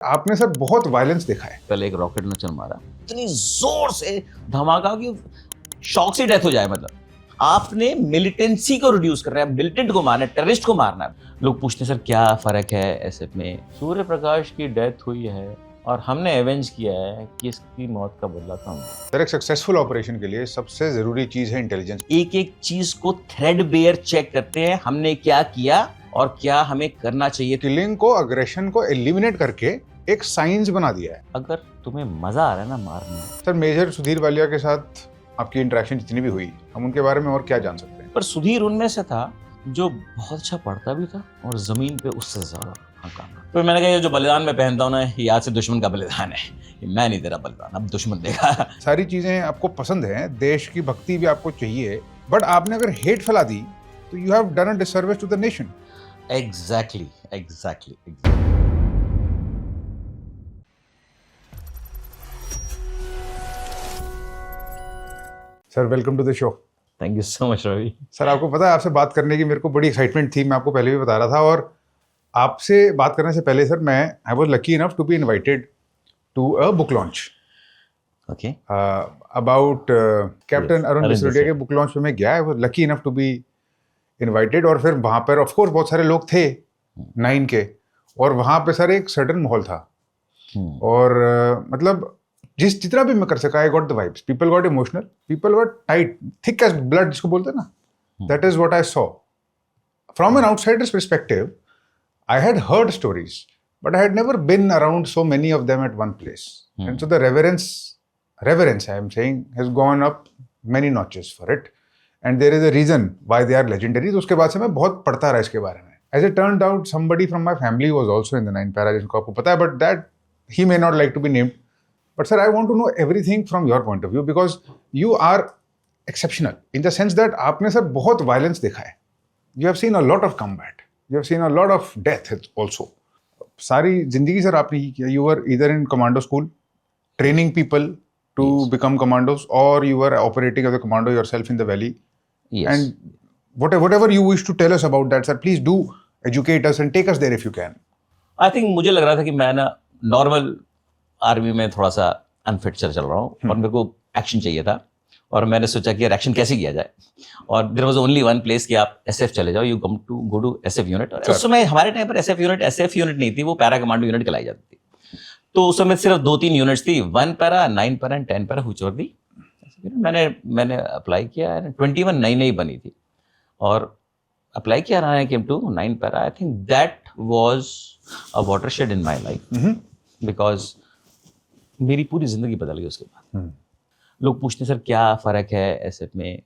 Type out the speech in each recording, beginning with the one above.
आपने सर बहुत वायलेंस देखा है। पहले एक रॉकेट ने चल मारा, इतनी जोर से धमाका कि शॉक से डेथ हो जाए। मतलब आपने मिलिटेंसी को रिड्यूस कर रहे हैं, मिलिटेंट को मारना है, टेररिस्ट को मारना है। लोग पूछते हैं सर क्या फर्क है एसएफ में। सूर्य प्रकाश की डेथ हुई है और हमने एवेंज किया है कि इसकी मौत का बदला कम। सर एक सक्सेसफुल ऑपरेशन के लिए सबसे जरूरी चीज है इंटेलिजेंस। एक एक चीज को थ्रेडबेयर चेक करते हैं, हमने क्या किया और क्या हमें करना चाहिए। किलिंग को, अग्रेशन को एलिमिनेट करके एक साइंस बना दिया है। अगर तुम्हें मजा आ रहा है ना मारने में। सर मेजर सुधीर वालिया के साथ आपकी इंटरेक्शन जितनी भी हुई, हम उनके बारे में और क्या जान सकते हैं? पर सुधीर उनमें से था जो बहुत अच्छा पढ़ता भी था और जमीन पे उससे ज्यादा काम। तो मैंने कहा ये जो बलिदान मैं पहनता हूँ ना, ये आज से दुश्मन का बलिदान है, मैं नहीं तेरा बलिदान, अब दुश्मन देगा। सारी चीजें आपको पसंद है, देश की भक्ति भी आपको चाहिए, बट आपने अगर हेट फैला दी तो you have done a disservice to the nation. Exactly. Sir welcome to the show. Thank you so much Ravi. Sir आपको पता है आपसे बात करने की मेरे को बड़ी एक्साइटमेंट थी, मैं आपको पहले भी बता रहा था। और आपसे बात करने से पहले sir I was lucky enough to be invited to a book launch okay. About captain Arun Jasrotia के बुक लॉन्च पे मैं गया। I was lucky enough to be invited. और फिर वहाँ पर ऑफ कोर्स बहुत सारे लोग थे 9 के, और वहाँ पे सर एक सर्टन माहौल था। और मतलब जितना भी मैं कर सका, I got the vibes, people got emotional, people were tight, thick as blood जिसको बोलते हैं ना, that is what I saw from an outsider's perspective. I had heard stories but I had never been around so many of them at one place, and so the reverence I am saying has gone up many notches for it, and there is a reason why they are legendary. तो उसके बाद से मैं बहुत पढ़ता रहा इसके बारे में. As it turned out, somebody from my family was also in the 9 para, जिनको आपको पता है, but that he may not like to be named. But sir, I want to know everything from your point of view because you are exceptional in the sense that आपने sir बहुत violence देखा है. You have seen a lot of combat. You have seen a lot of death also. सारी जिंदगी sir आपने ही किया. You were either in commando school, training people to become commandos, or you were operating as a commando yourself in the valley. Yes. And whatever you wish to tell us about that, sir, please do educate us and take us there if you can. I think मुझे लग रहा था कि मैं ना normal army में थोड़ा सा अनफिट चल रहा हूँ और मेरे को एक्शन चाहिए था, और मैंने सोचा कि यार एक्शन कैसे किया जाए। और there was only one place कि आप एसएफ चले जाओ, you go to SF unit. और उस समय हमारे टाइम पर एसएफ यूनिट नहीं थी, वो पैरा कमांडो यूनिट कहलाई जाती थी। तो उस समय सिर्फ 2-3 यूनिट्स थी, 1 para, 9 para and 10 para, which were the. मैंने अप्लाई किया, 21 नई बनी थी और अप्लाई किया, I came to 9 para. I think that was a watershed in my life because मेरी पूरी जिंदगी बदल गई उसके बाद। लोग पूछते हैं सर क्या फ़र्क है एसएफ में,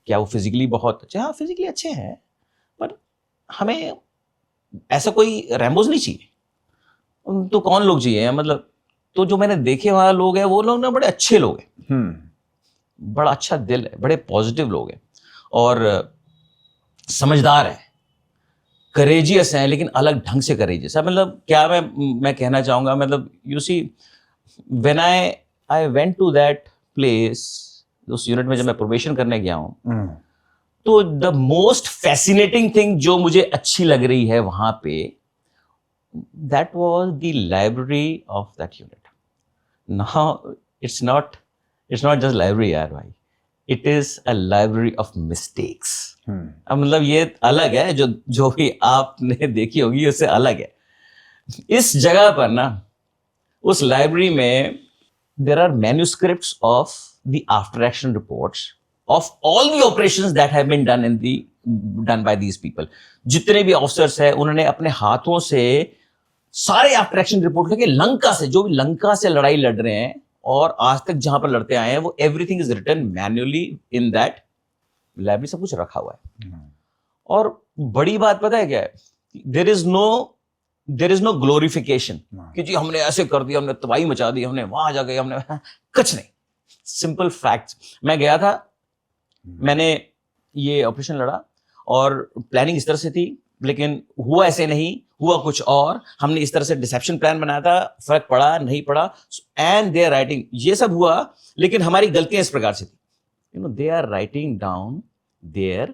क्या वो फिजिकली बहुत अच्छे? हाँ, फिजिकली अच्छे हैं, पर हमें ऐसा कोई रैम्बोज नहीं चाहिए। तो कौन लोग चाहिए? मतलब तो जो मैंने देखे वहाँ लोग हैं, वो लोग ना बड़े अच्छे लोग हैं, बड़ा अच्छा दिल है, बड़े पॉजिटिव लोग हैं और समझदार हैं, करेजियस हैं, लेकिन अलग ढंग से करेजियस है। मतलब क्या मैं कहना चाहूँगा, मतलब you see when I went to that place, उस यूनिट में जब मैं प्रोबेशन करने गया हूँ, तो द मोस्ट फैसिनेटिंग थिंग जो मुझे अच्छी लग रही है वहाँ पे, that was the library of that unit. Now it's not just library यार भाई, it is a library of mistakes. अब मतलब ये अलग है, जो भी आपने देखी होगी उससे अलग है। इस जगह पर ना, उस लाइब्रेरी में there are manuscripts of the after action reports of all the operations that have been done by these people. जितने भी ऑफिसर्स हैं, उन्होंने अपने हाथों से सारे आफ्टर एक्शन रिपोर्ट लेके लंका से, जो भी लंका से लड़ाई लड़ रहे हैं और आज तक जहां पर लड़ते आए हैं, वो everything is written manually in that library, सब कुछ रखा हुआ है। और बड़ी बात पता है क्या है? देयर इज नो ग्लोरिफिकेशन कि जी हमने ऐसे कर दिया, हमने तबाही मचा दी, हमने वहां जाके हमने कुछ नहीं। Simple facts. मैं गया था, मैंने ये ऑपरेशन लड़ा और प्लानिंग इस तरह से थी, लेकिन हुआ ऐसे नहीं, हुआ कुछ और। हमने इस तरह से डिसेप्शन प्लान बनाया था, फर्क पड़ा नहीं पड़ा, एंड दे आर राइटिंग, ये सब हुआ, लेकिन हमारी गलतियां इस प्रकार से थी। You know, they are writing down their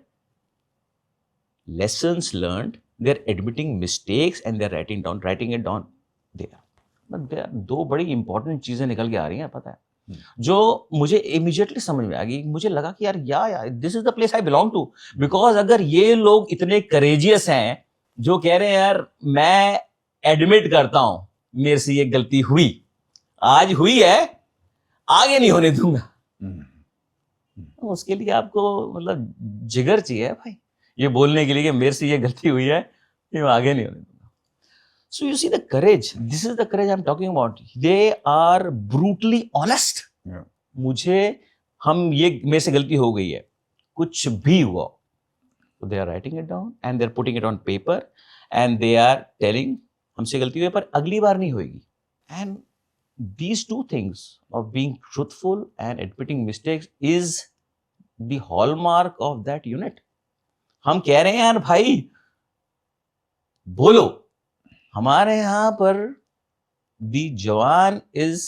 lessons learned, they're admitting mistakes and they're writing it down. There दो बड़ी इंपॉर्टेंट चीजें निकल के आ रही हैं, पता है, जो मुझे इमीडिएटली समझ में आ गई। मुझे लगा कि यार this is the place I belong to. Because अगर ये लोग इतने करेजियस हैं जो कह रहे हैं यार मैं एडमिट करता हूं मेरे से ये गलती हुई, आज हुई है, आगे नहीं होने दूंगा, तो उसके लिए आपको मतलब जिगर चाहिए भाई ये बोलने के लिए कि मेरे से ये गलती हुई है, ये मैं आगे नहीं होने दूंगा। So you see the courage. This is the courage I'm talking about. They are brutally honest. Yeah. मुझे ये मेरे से गलती हो गई है, कुछ भी हुआ, so they are writing it down and they are putting it on paper and they are telling हमसे गलती हुई है पर अगली बार नहीं होगी। And these two things of being truthful and admitting mistakes is the hallmark of that unit. हम कह रहे हैं यार भाई बोलो, हमारे यहां पर the jawan is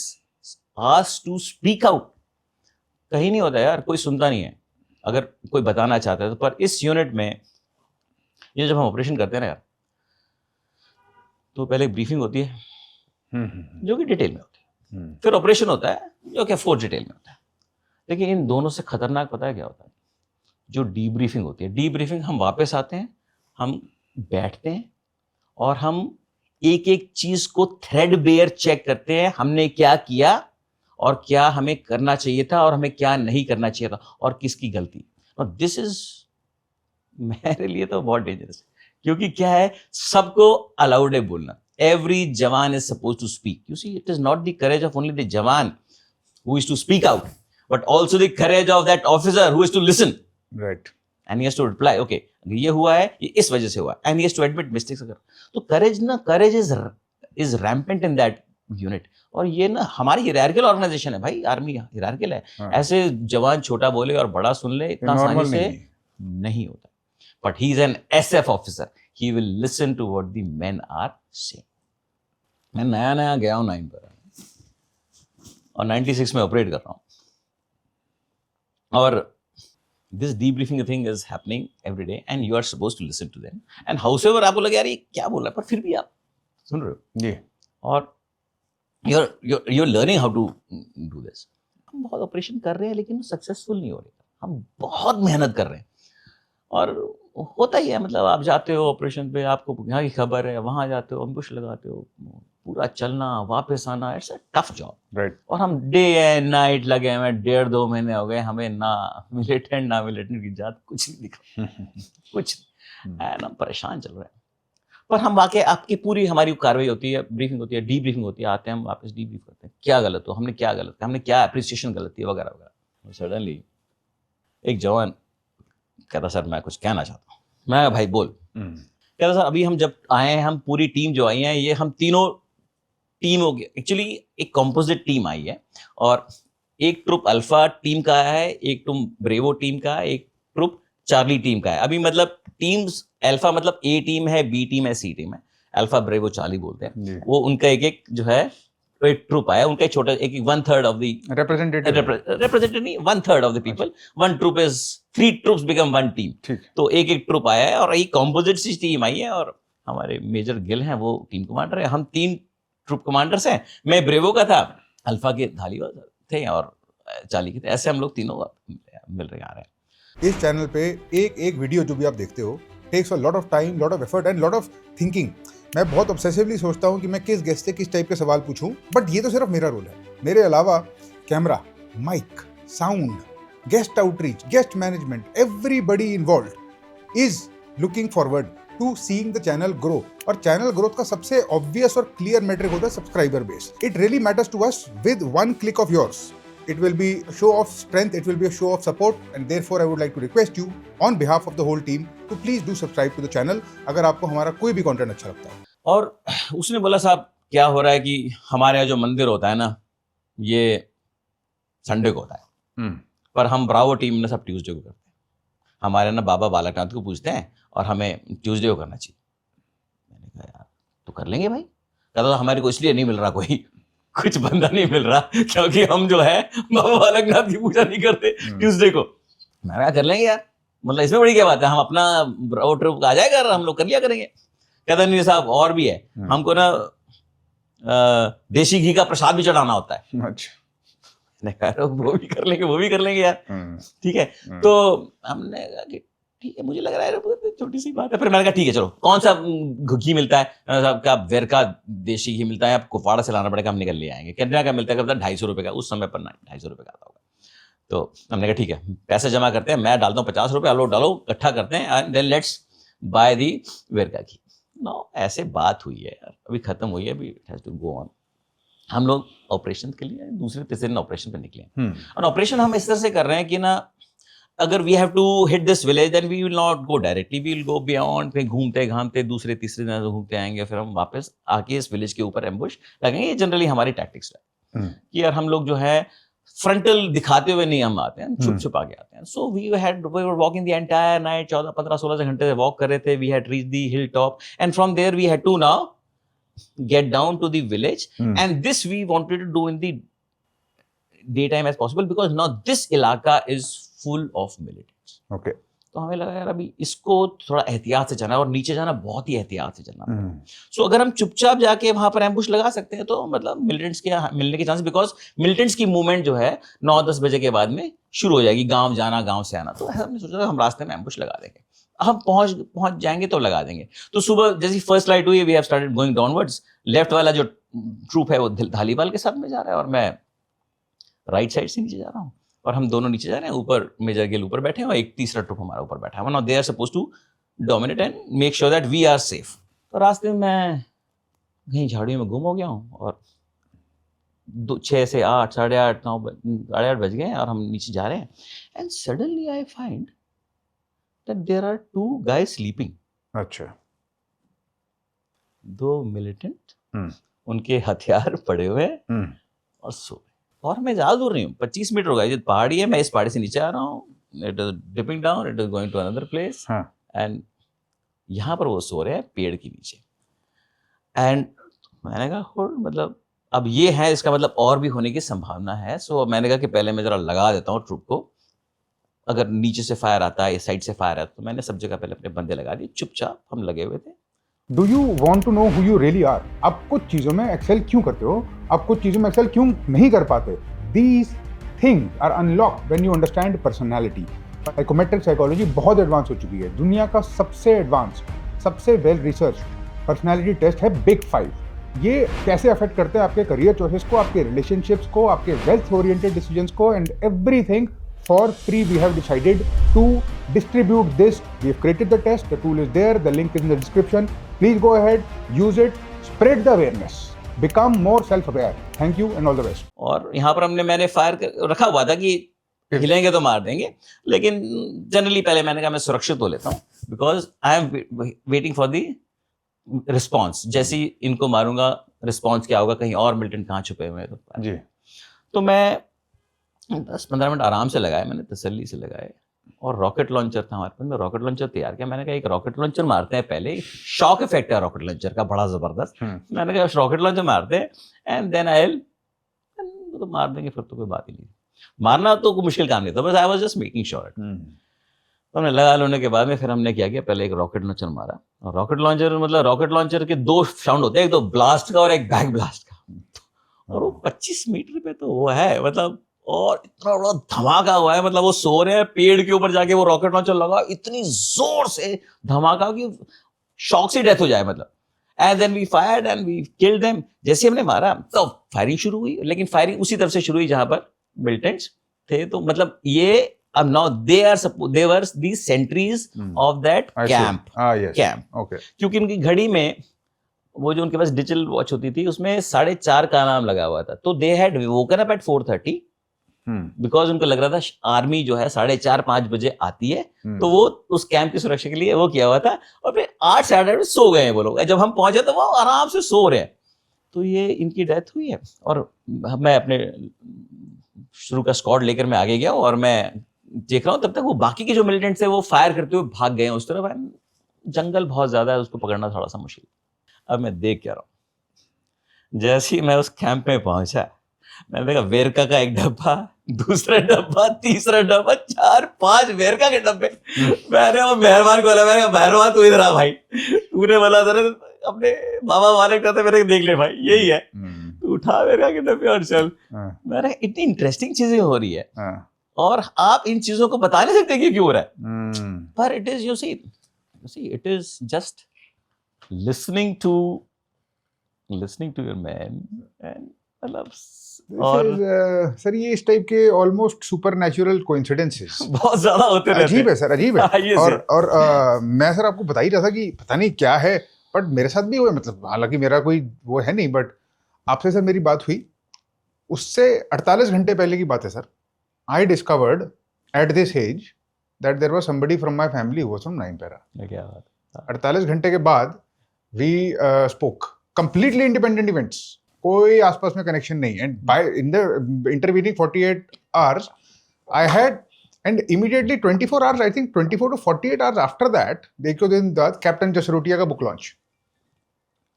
asked to speak out. कहीं नहीं होता यार, कोई सुनता नहीं है अगर कोई बताना चाहता है तो। पर इस यूनिट में ये जब हम ऑपरेशन करते हैं ना यार, तो पहले ब्रीफिंग होती है जो कि डिटेल में होती है, फिर ऑपरेशन होता है जो कि फोर्थ डिटेल में होता है। लेकिन इन दोनों से खतरनाक पता है क्या होता है? जो डीब्रीफिंग होती है। डीब्रीफिंग हम वापस आते हैं, हम बैठते हैं और हम एक एक चीज को थ्रेडबेयर चेक करते हैं, हमने क्या किया और क्या हमें करना चाहिए था और हमें क्या नहीं करना चाहिए था और किसकी गलती। और दिस इज मेरे लिए तो बहुत डेंजरस है, क्योंकि क्या है, सबको अलाउड है बोलना। Every jawan is suppose to speak. You see, it is not the courage of only the jawan who is to speak out, but also the courage of that officer who is to listen, right, and he has to reply, okay ये हुआ है, ये इस वजह से हुआ, and he has to admit mistakes. अगर तो courage is rampant in that unit. और ये ना हमारी हियरार्किकल ऑर्गेनाइजेशन है भाई, आर्मी हियरार्किकल है। हाँ। ऐसे जवान छोटा बोले और बड़ा सुन ले इतना आसानी से नहीं होता। But he is an SF officer, he will listen to what the men are saying. मैं नया गया हूं 9 पर और 96 में ऑपरेट कर रहा हूं, और this debriefing thing is happening every day and you are supposed to listen to them, and however आपको लगे यार ये क्या बोल रहा है, पर फिर भी आप सुन रहे हो जी, और you're learning how to do this। हम बहुत ऑपरेशन कर रहे हैं लेकिन सक्सेसफुल नहीं हो रहे, हम बहुत मेहनत कर रहे हैं। और होता ही है, मतलब आप जाते हो ऑपरेशन पे, आपको यहाँ की खबर है, वहां जाते हो, एम्बुश लगाते हो, पूरा चलना वापस आना, it's a tough job, right. और हम डे एंड नाइट लगे हुए, 1.5-2 महीने हो गए, हमें ना मिलिटेंट ना मिलिटेंट की जात कुछ नहीं दिखा कुछ एंड हम परेशान चल रहे हैं। पर हम वाकई आपकी पूरी हमारी कार्रवाई होती है, ब्रीफिंग होती है, डीब्रीफिंग होती है, आते हैं हम वापस डीब्रीफ करते हैं, क्या गलत हो, हमने क्या गलत किया, हमने क्या अप्रिसिएशन गलत की वगैरह वगैरह। सडनली एक जवान कहता सर मैं कुछ कहना चाहता हूँ। मैं भाई बोल। कहता सर अभी हम जब आए हैं, हम पूरी टीम जो आई है, ये हम तीनों टीम हो गया, एक्चुअली एक कॉम्पोजिट टीम आई है, और एक ट्रुप अल्फा टीम का है, एक ट्रुप ब्रेवो टीम का है, एक ट्रुप चार्ली टीम का है। अभी मतलब टीम्स अल्फा मतलब ए टीम है, बी टीम है, सी टीम है, अल्फा ब्रेवो चार्ली बोलते हैं। वो उनका एक जो है तो एक ट्रुप आया, उनका एक छोटा एक 1/3 ऑफ द रिप्रेजेंटेटिव नहीं 1/3 of the people, 1 troop is 3 troops become 1 team. तो एक ट्रुप आया है और एक कॉम्पोजिट सी टीम आई है, और हमारे मेजर गिल हैं वो टीम कमांडर है, हम 3 ट्रुप कमांडर्स हैं, मैं ब्रेवो का था, अल्फा के धालीवाल थे और चार्ली के थे, ऐसे हम लोग तीनों मिल रहे आ रहे हैं। इस चैनल पे एक वीडियो जो भी आप देखते हो takes a lot of time, lot of effort and lot of thinking. मैं बहुत ऑब्सेसिवली सोचता हूँ कि मैं किस गेस्ट से किस टाइप के सवाल पूछूं, बट ये तो सिर्फ मेरा रोल है। मेरे अलावा camera, mic, sound, guest outreach, guest management, everybody involved is looking forward to seeing the channel grow. और चैनल ग्रोथ का सबसे ऑब्वियस और क्लियर मेट्रिक होता है subscriber base. It really matters to us with 1 click of yours. It will be a show of strength, it will be a show of support, and therefore I would like to request you on behalf of the whole team to please do subscribe to the channel अगर आपको हमारा कोई भी content अच्छा लगता है। और उसने बोला साहब क्या हो रहा है कि हमारे यहाँ जो मंदिर होता है ना, ये संडे को होता है, पर हम ब्रावो टीम ने सब ट्यूसडे को करते हैं। हमारे ना बाबा बालकनाथ को पूछते हैं और हमें ट्यूसडे को करना चाहिए। मैंने कहा यार तो कर लेंगे भाई। कहता हमारे को इसलिए नहीं मिल रहा कोई कुछ बंदा नहीं मिल रहा क्योंकि हम जो है बाबा बालकनाथ की पूजा नहीं करते ट्यूसडे को। मैं क्या कर लेंगे यार, मतलब इसमें बड़ी क्या बात है, हम अपना ट्रिप आ जाएगा, हम लोग कर लिया करेंगे। कहता नहीं साहब और भी है, हमको ना देसी घी का प्रसाद भी चढ़ाना होता है। अच्छा। मैंने कहा वो भी कर लेंगे यार, ठीक है। तो हमने कहा कि ठीक है, मुझे लग रहा है छोटी सी बात है। फिर मैंने कहा ठीक है चलो, कौन सा घी मिलता है? साहब का वेरका देशी घी मिलता है, आपको कुपवाड़ा से लाना पड़ेगा, हम निकल ले आएंगे। कितना का मिलता है? 250 रुपये का, उस समय पर 250 रुपये का आता होगा। तो हमने कहा ठीक है, पैसे जमा करते हैं, मैं डालता हूँ 50 रुपये, आप लोग डालो, इकट्ठा करते हैं, and then let's buy the Verka ghee. No, ऐसे बात हुई है यार, अभी खत्म हुई है, अभी it has to go on. हम लोग ऑपरेशन के लिए दूसरे तीसरे दिन ऑपरेशन पे निकले, और ऑपरेशन हम इस तरह से कर रहे हैं कि ना, अगर we have to hit this village then we will not go directly, we will go beyond, फिर घूमते घामते दूसरे तीसरे दिन घूमते आएंगे, फिर हम वापस आके इस विलेज के ऊपर एम्बुश लगेंगे। ये जनरली हमारी टैक्टिक्स है कि यार हम लोग जो है फ्रंटल दिखाते हुए नहीं हम आते हैं, छुप छुप आके आते हैं। So we were walking the entire night, 14, 15, 16 घंटे से वॉक कर रहे थे। We had reach the hill top, and from there we had to now get down to the village, and this we wanted to do in the daytime as possible, because now this ilaka is full of militants. Okay. तो हमें लगा यार अभी इसको थोड़ा एहतियात से जाना है, और नीचे जाना बहुत ही एहतियात से जाना है। सो अगर हम चुपचाप जाके वहां पर एम्बुश लगा सकते हैं तो मतलब मिलिटेंट्स के मिलने के चांस, बिकॉज मिलिटेंट्स की मूवमेंट जो है 9-10 बजे के बाद में शुरू हो जाएगी, गांव जाना, गांव से आना। तो हमने सोचा हम रास्ते में एम्बुश लगा देंगे, हम पहुंच जाएंगे तो लगा देंगे। तो सुबह जैसी फर्स्ट लाइट हुई, we have started going downwards. Left वाला जो ट्रूप है वो धालीवाल के साथ में जा रहा है, और मैं राइट साइड से नीचे जा रहा हूँ, और हम दोनों नीचे जा रहे हैं। ऊपर मेजर गिल ऊपर बैठे हैं, और एक तीसरा ट्रूप हमारा ऊपर बैठा है। Now they are suppose to dominate and make sure that we are safe. तो रास्ते में मैं कहीं झाड़ियों में गुम हो गया हूँ, और 6 से 8, 8:30, 9, 8:30 बज गए, और हम नीचे जा रहे हैं, and suddenly I find that there are 2 guys sleeping. अच्छा। 2 militant, उनके हथियार पड़े हुए और सो रहे। और मैं ज्यादा दूर नहीं हूँ, 25 मीटर होगा, ये पहाड़ी है, मैं इस पहाड़ी से नीचे आ रहा हूँ, it is dipping down, it is going to another place, and यहाँ पर वो सो रहे हैं पेड़ के नीचे। एंड मैंने कहा मतलब अब ये है, इसका मतलब और भी होने की संभावना है। सो मैंने कहा कि पहले मैं जरा लगा देता हूँ ट्रूप को, अगर नीचे से फायर आता है, इस साइड से फायर आता है, तो मैंने सब जगह पहले अपने बंदे लगा दिए, चुपचाप हम लगे हुए थे। Do you want to know who you really are? आप कुछ चीज़ों में एक्सेल क्यों करते हो, आप कुछ चीज़ों में एक्सेल क्यों नहीं कर पाते? These things are unlocked when you understand personality. Psychometric psychology बहुत एडवांस हो चुकी है, दुनिया का सबसे एडवांस, सबसे वेल रिसर्च पर्सनैलिटी टेस्ट है बिग 5। ये कैसे अफेक्ट करते हैं आपके करियर चॉइसेस को, आपके रिलेशनशिप्स को, आपके वेल्थ ओरिएंटेड डिसीजंस को, and everything for free. We have decided to distribute this. We have created the test, the tool is there, the link is in the description. Please go ahead, use it, spread the awareness, become more self-aware. Thank you and all the best. और यहाँ पर मैंने fire रखा हुआ था कि हिलेंगे तो मार देंगे, लेकिन जनरली पहले मैंने कहा मैं सुरक्षित हो लेता हूँ, because I am waiting for the response. जैसे ही इनको मारूंगा रिस्पॉन्स क्या होगा, कहीं और मिलिटेंट कहाँ छुपे हुए हैं जी। तो मैं 10-15 मिनट आराम से लगाए, मैंने तसल्ली से लगाए, और रॉकेट लॉन्चर था हमारे पास, मैं रॉकेट लॉन्चर तैयार किया। मैंने कहा एक रॉकेट लॉन्चर मारते हैं पहले, शॉक इफेक्ट है रॉकेट लॉन्चर का बड़ा जबरदस्त। मैंने कहा रॉकेट लॉन्चर मारते हैं, एंड देन आई तो मार देंगे, फिर तो कोई बात ही नहीं, मारना तो कोई मुश्किल काम नहीं था, बस I was just making sure. तो हमने लगा लेने के बाद में फिर हमने क्या किया, पहले एक रॉकेट लॉन्चर मारा। और रॉकेट लॉन्चर मतलब रॉकेट लॉन्चर के 2 साउंड होते हैं, एक तो ब्लास्ट का और एक बैक ब्लास्ट का, और वो 25 मीटर पे तो वो है मतलब, और इतना बड़ा धमाका हुआ है, मतलब वो सो रहे हैं पेड़ के ऊपर जाके, वो रॉकेट लॉन्चर लगा, इतनी जोर से धमाका कि शॉक से डेथ हो जाए मतलब। And then we fired and we killed them. जैसे हमने मारा तो फायरिंग शुरू हुई, लेकिन फायरिंग उसी तरफ से शुरू हुई जहां पर मिलिटेंट्स थे। तो मतलब ये अब now they were the centres of that camp. Okay. क्योंकि उनकी घड़ी में वो जो उनके पास डिजिटल वॉच होती थी उसमें 4:30 का नाम लगा हुआ था, तो they had woken up at 4:30 because उनको लग रहा था आर्मी जो है 4:30-5 बजे आती है, तो वो उस कैंप की सुरक्षा के लिए वो किया हुआ था। और फिर 8 से 8:30 सो गए वो लोग, जब हम पहुंचे तो वो आराम से सो रहे हैं। तो ये इनकी डेथ हुई है, और मैं अपने शुरू का स्क्वाड लेकर मैं आगे गया, और मैं देख रहा हूँ तब तक वो बाकी के जो मिलिटेंट्स थे वो फायर करते हुए भाग गए उस तरफ। जंगल बहुत ज्यादा है, उसको पकड़ना थोड़ा सा मुश्किल। अब मैं देख क्या रहा हूँ, जैसे ही मैं उस कैंप में पहुंचा, मैंने देखा वेरका का एक डब्बा, दूसरा डब्बा, तीसरा डब्बा, 4-5 वेरका के डब्बे। मैंने वो मेहरबान को बोला, मैंने कहा मेहरबान तू इधर आ भाई, तूने बोला था अपने मामा मालिक कहते मेरे देख ले भाई यही है, तू उठा मेरा किडनैप और चल। मैंने इतनी इंटरेस्टिंग चीजें हो रही है और आप इन चीजों को बता नहीं सकते कि क्यों हो रहा है, पर it is you see it is just listening to your man and मतलब और सर ये इस टाइप के ऑलमोस्ट सुपर नेचुरल कोइंसिडेंसेस बहुत ज्यादा होते रहते अजीब है सर, अजीब है। ये और मैं सर आपको बता ही रहा था कि पता नहीं क्या है, बट मेरे साथ भी हुआ, मतलब हालांकि मेरा कोई वो है नहीं, बट आपसे सर मेरी बात हुई उससे 48 घंटे पहले की बात है sir. I discovered at this age that there was somebody from my family who was from 9 Para. क्या बात, 48 घंटे के बाद we spoke, completely independent events, कोई आसपास में कनेक्शन नहीं, and by in the intervening 48 hours I had, and immediately 24 hours, I think 24 to 48 hours after that, देखो दिन बाद कैप्टन जसरोटिया का book launch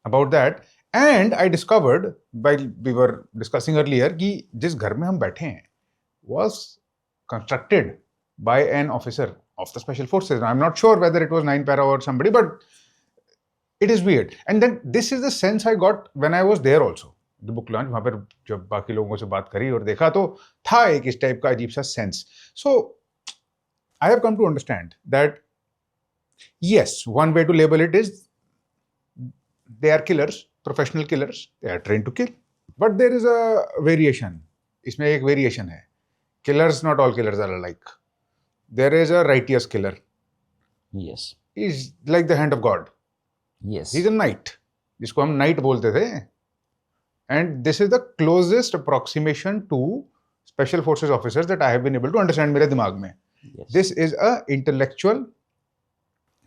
about that, and I discovered while we were discussing earlier कि जिस घर में हम बैठे हैं was constructed by an officer of the special forces. I'm not sure whether it was 9 para or somebody, but it is weird. And then this is the sense I got when I was there also. The book launch, वहाँ पर जब बाकी लोगों से बात करी और देखा तो था एक इस टाइप का अजीब सा sense. So I have come to understand that yes, one way to label it is they are killers, professional killers. They are trained to kill. But there is a variation. इसमें एक variation है. Killers, not all killers are alike. There is a righteous killer. yes He's like the hand of God. yes He's a knight, जिसको हम knight बोलते थे. And this is the closest approximation to special forces officers that I have been able to understand मेरे दिमाग में. yes This is a intellectual,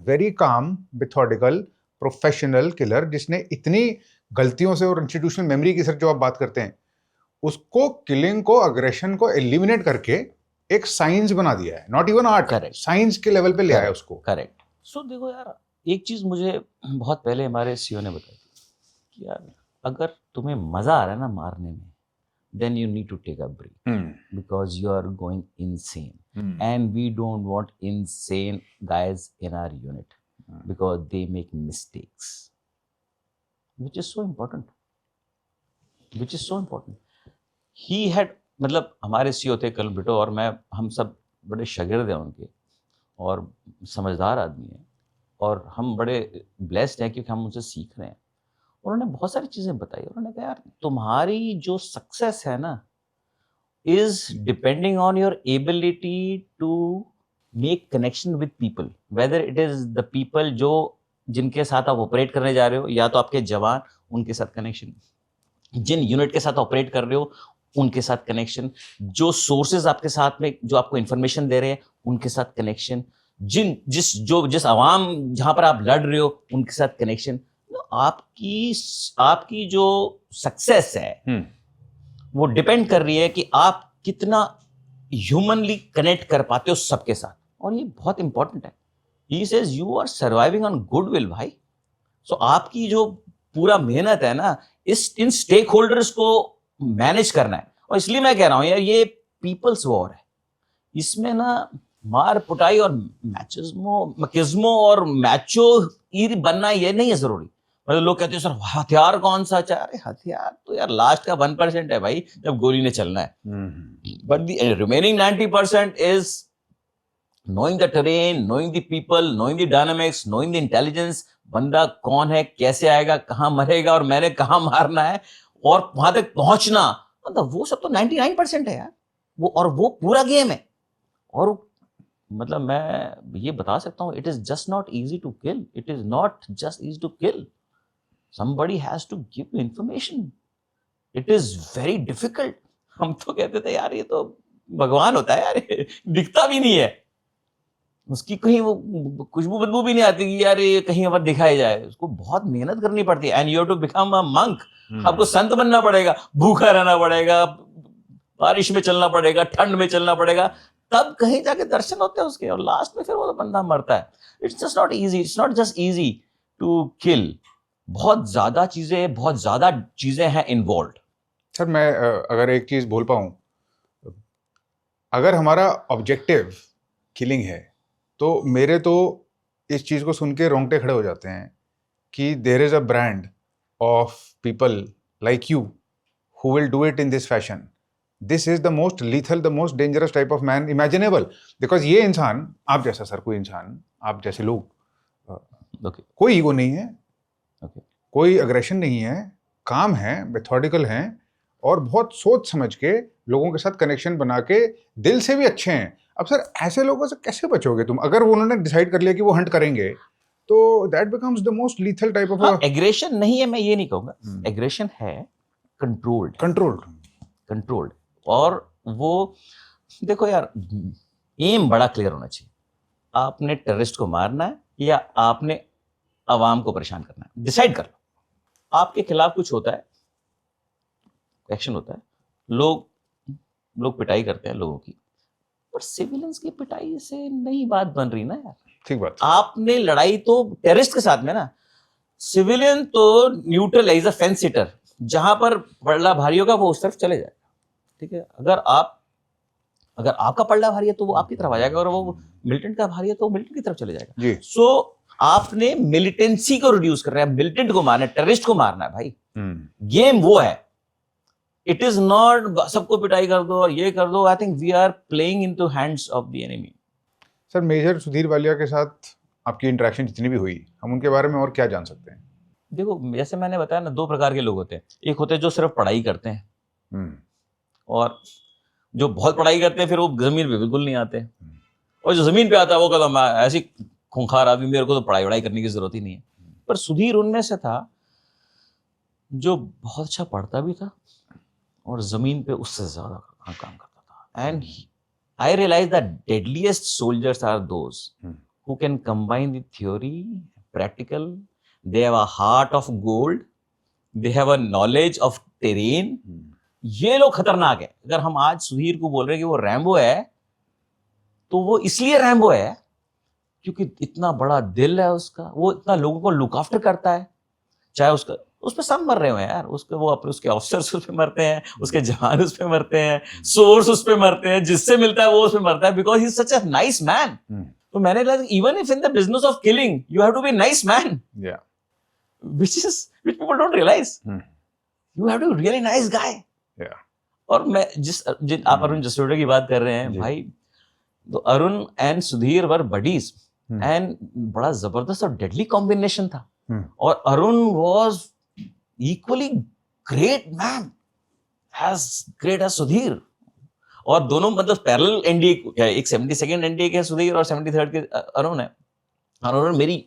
very calm, methodical, professional killer जिसने इतनी गलतियों से और इंस्टीट्यूशनल मेमोरी की सर जो आप बात करते हैं उसको, किलिंग को, अग्रेशन को एलिमिनेट करके एक साइंस बना दिया है. नॉट इवन आर्ट, साइंस के लेवल पे ले आया उसको. करेक्ट. सो देखो यार, एक चीज मुझे बहुत पहले हमारे सीईओ ने बताई थी कि यार अगर तुम्हें मजा आ रहा है ना मारने में, then you need to take a break because you are going insane and we don't want insane guys in our unit because they make mistakes, which is so important. He had, मतलब हमारे CEO थे कल बिटो और मैं, हम सब बड़े शागिर्द हैं उनके और समझदार आदमी हैं और हम बड़े ब्लेस्ड हैं क्योंकि हम उनसे सीख रहे हैं. उन्होंने बहुत सारी चीज़ें बताई. उन्होंने कहा यार तुम्हारी जो सक्सेस है ना is depending on your ability to make connection with people, whether it is the people जो जिनके साथ आप ऑपरेट करने जा रहे हो, या तो आपके जवान, उनके साथ कनेक्शन, जिन यूनिट के साथ ऑपरेट कर रहे हो उनके साथ कनेक्शन, जो सोर्सेज आपके साथ में जो आपको इंफॉर्मेशन दे रहे हैं उनके साथ कनेक्शन, जिस आवाम जहां पर आप लड़ रहे हो उनके साथ कनेक्शन. आपकी जो सक्सेस है वो डिपेंड कर रही है कि आप कितना ह्यूमनली कनेक्ट कर पाते हो सबके साथ, और ये बहुत इंपॉर्टेंट है. He says you are surviving on goodwill भाई. सो आपकी जो पूरा मेहनत है ना इन स्टेक होल्डर्स को मैनेज करना है. और इसलिए मैं कह रहा हूं यार ये पीपल्स वॉर है. इसमें ना मार पुटाई और मैचिज्मो और मैचो बनना ये नहीं है जरूरी. मतलब लोग कहते हैं सर हथियार कौन सा अच्छा, अरे हथियार तो यार लास्ट का 1% है भाई जब गोली ने चलना है. But the remaining 90% is knowing the terrain, knowing the people, knowing the dynamics, knowing the intelligence. बंदा कौन है, कैसे आएगा, कहाँ मरेगा और मैंने कहाँ मारना है और वहां तक पहुंचना, मतलब वो सब तो 99% है यार. वो पूरा गेम है. और मतलब मैं ये बता सकता हूँ it is just not easy to kill. It is not just easy to kill. somebody has to give you information. it is very difficult. हम तो कहते थे यार ये तो भगवान होता है यार, दिखता भी नहीं है, उसकी कहीं वो खुशबू बदबू भी नहीं आती कि यार ये कहीं और दिखाई जाए. उसको बहुत मेहनत करनी पड़ती है. And you have to become a monk. आपको संत बनना पड़ेगा, भूखा रहना पड़ेगा, बारिश में चलना पड़ेगा, ठंड में चलना पड़ेगा, तब कहीं जाके दर्शन होते हैं उसके. और लास्ट में फिर वो बंदा मरता है. It's just not easy. It's not just easy to kill. बहुत ज्यादा चीजें हैं इन्वॉल्व. सर मैं अगर एक चीज बोल पाऊं, अगर हमारा ऑब्जेक्टिव किलिंग है तो मेरे तो इस चीज को सुन के रोंगटे खड़े हो जाते हैं कि there is a brand of people like you who will do it in this fashion. This is the most lethal, the most dangerous type of man imaginable. Because ये इंसान, आप जैसा सर, कोई इंसान, आप जैसे लोग, Okay. कोई ईगो नहीं है, Okay. कोई अग्रेशन नहीं है, काम है, मेथोडिकल हैं और बहुत सोच समझ के लोगों के साथ कनेक्शन बना के दिल से भी अच्छे हैं. अब सर ऐसे लोगों से कैसे बचोगे तुम? अगर वो उन्होंने डिसाइड कर लिया कि वो हंट करेंगे तो that becomes the most lethal type of aggression नहीं है, मैं ये नहीं कहूंगा. एग्रेशन है कंट्रोल्ड. और वो देखो यार, एम बड़ा क्लियर होना चाहिए. आपने टेररिस्ट को मारना है या आपने अवाम को परेशान करना है, डिसाइड कर लो. आपके खिलाफ कुछ होता है, एक्शन होता है, लोग पिटाई करते हैं लोगों की, पर सिविलियंस की पिटाई से नहीं बात बन रही ना यार. ठीक बात. आपने लड़ाई तो टेररिस्ट के साथ में ना, सिविलियन तो neutral as a fence sitter, जहां पर पल्ला भारी होगा वो उस तरफ चले जाएगा. ठीक है, अगर आपका पल्ला भारी है तो वो आपकी तरफ आ जाएगा, और वो मिलिटेंट का भारी है तो वो मिलिटेंट की तरफ चले जाएगा. जी. सो आपने मिलिटेंसी को रिड्यूस कर रहा है, मिलिटेंट को मारना है, टेररिस्ट को मारना है भाई. गेम वो है. इट इज नॉट सबको पिटाई कर दो और ये कर दो. I think we are playing into hands of the enemy. Sir major Sudhir Walia के साथ आपकी इंटरेक्शन जितनी भी हुई, हम उनके बारे में और क्या जान सकते हैं? देखो, जैसे मैंने बताया ना, दो प्रकार के लोग होते हैं. एक होते हैं जो सिर्फ पढ़ाई करते हैं, और जो बहुत पढ़ाई करते हैं फिर वो जमीन पे बिल्कुल नहीं आते. और जो जमीन पे आता है वो कहता मैं ऐसी खूंखार आदमी, मेरे को तो पढ़ाई करने की जरूरत ही नहीं है. पर सुधीर उनमें से था जो बहुत अच्छा पढ़ता भी था और जमीन पे उससे ज्यादा काम करता था. And I realize that deadliest soldiers are those who can combine the theory, practical, they have a heart of gold, they have a knowledge of terrain. ये लोग खतरनाक है. अगर हम आज सुधीर को बोल रहे हैं कि वो रैम्बो है, तो वो इसलिए रैम्बो है क्योंकि इतना बड़ा दिल है उसका, वो इतना लोगों को लुक आफ्टर करता है. चाहे उस पे सब मर रहे हो यार, उसके ऑफिसर्स उस पे मरते हैं, उसके जवान उस पे मरते हैं, सोर्स उस पे मरते हैं, जिससे मिलता है वो उस पे मरता है, because he is such a nice man. तो मैंने लगा even if in the business of killing you have to be nice man, which people don't realise. You have to be really nice guy. और मैं जिन आप अरुण जसरोटिया की बात कर रहे हैं भाई, तो Arun and Sudhir were buddies, and बड़ा जबरदस्त और डेडली कॉम्बिनेशन था. और Arun was equally great man as great as Sudhir. और दोनों मतलब पैरेलल एनडीए, एक 72nd एनडीए के सुधीर और 73rd के अरुण है. और अरुण मेरी